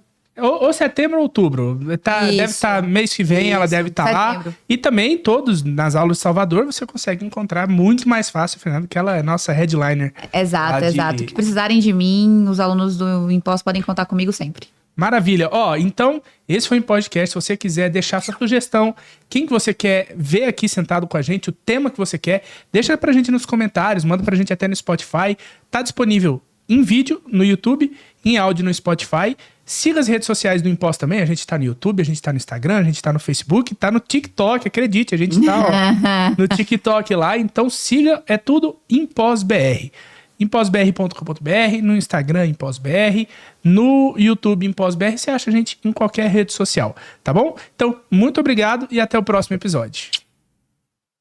Ou setembro ou outubro. Deve estar mês que vem, ela deve estar lá. E também, todos nas aulas de Salvador, você consegue encontrar muito mais fácil, Fernanda, que ela é nossa headliner. Exato. Que precisarem de mim, os alunos do Impós podem contar comigo sempre. Maravilha. Então, esse foi um podcast. Se você quiser deixar sua sugestão, quem que você quer ver aqui sentado com a gente, o tema que você quer, deixa pra gente nos comentários, manda pra gente até no Spotify. Tá disponível em vídeo no YouTube, em áudio no Spotify. Siga as redes sociais do Impós também. A gente tá no YouTube, a gente tá no Instagram, a gente tá no Facebook, tá no TikTok, acredite. A gente tá no TikTok lá. Então siga, é tudo ImpósBR. ImpósBR.com.br, no Instagram ImpósBR, no YouTube ImpósBR. Você acha a gente em qualquer rede social, tá bom? Então, muito obrigado e até o próximo episódio.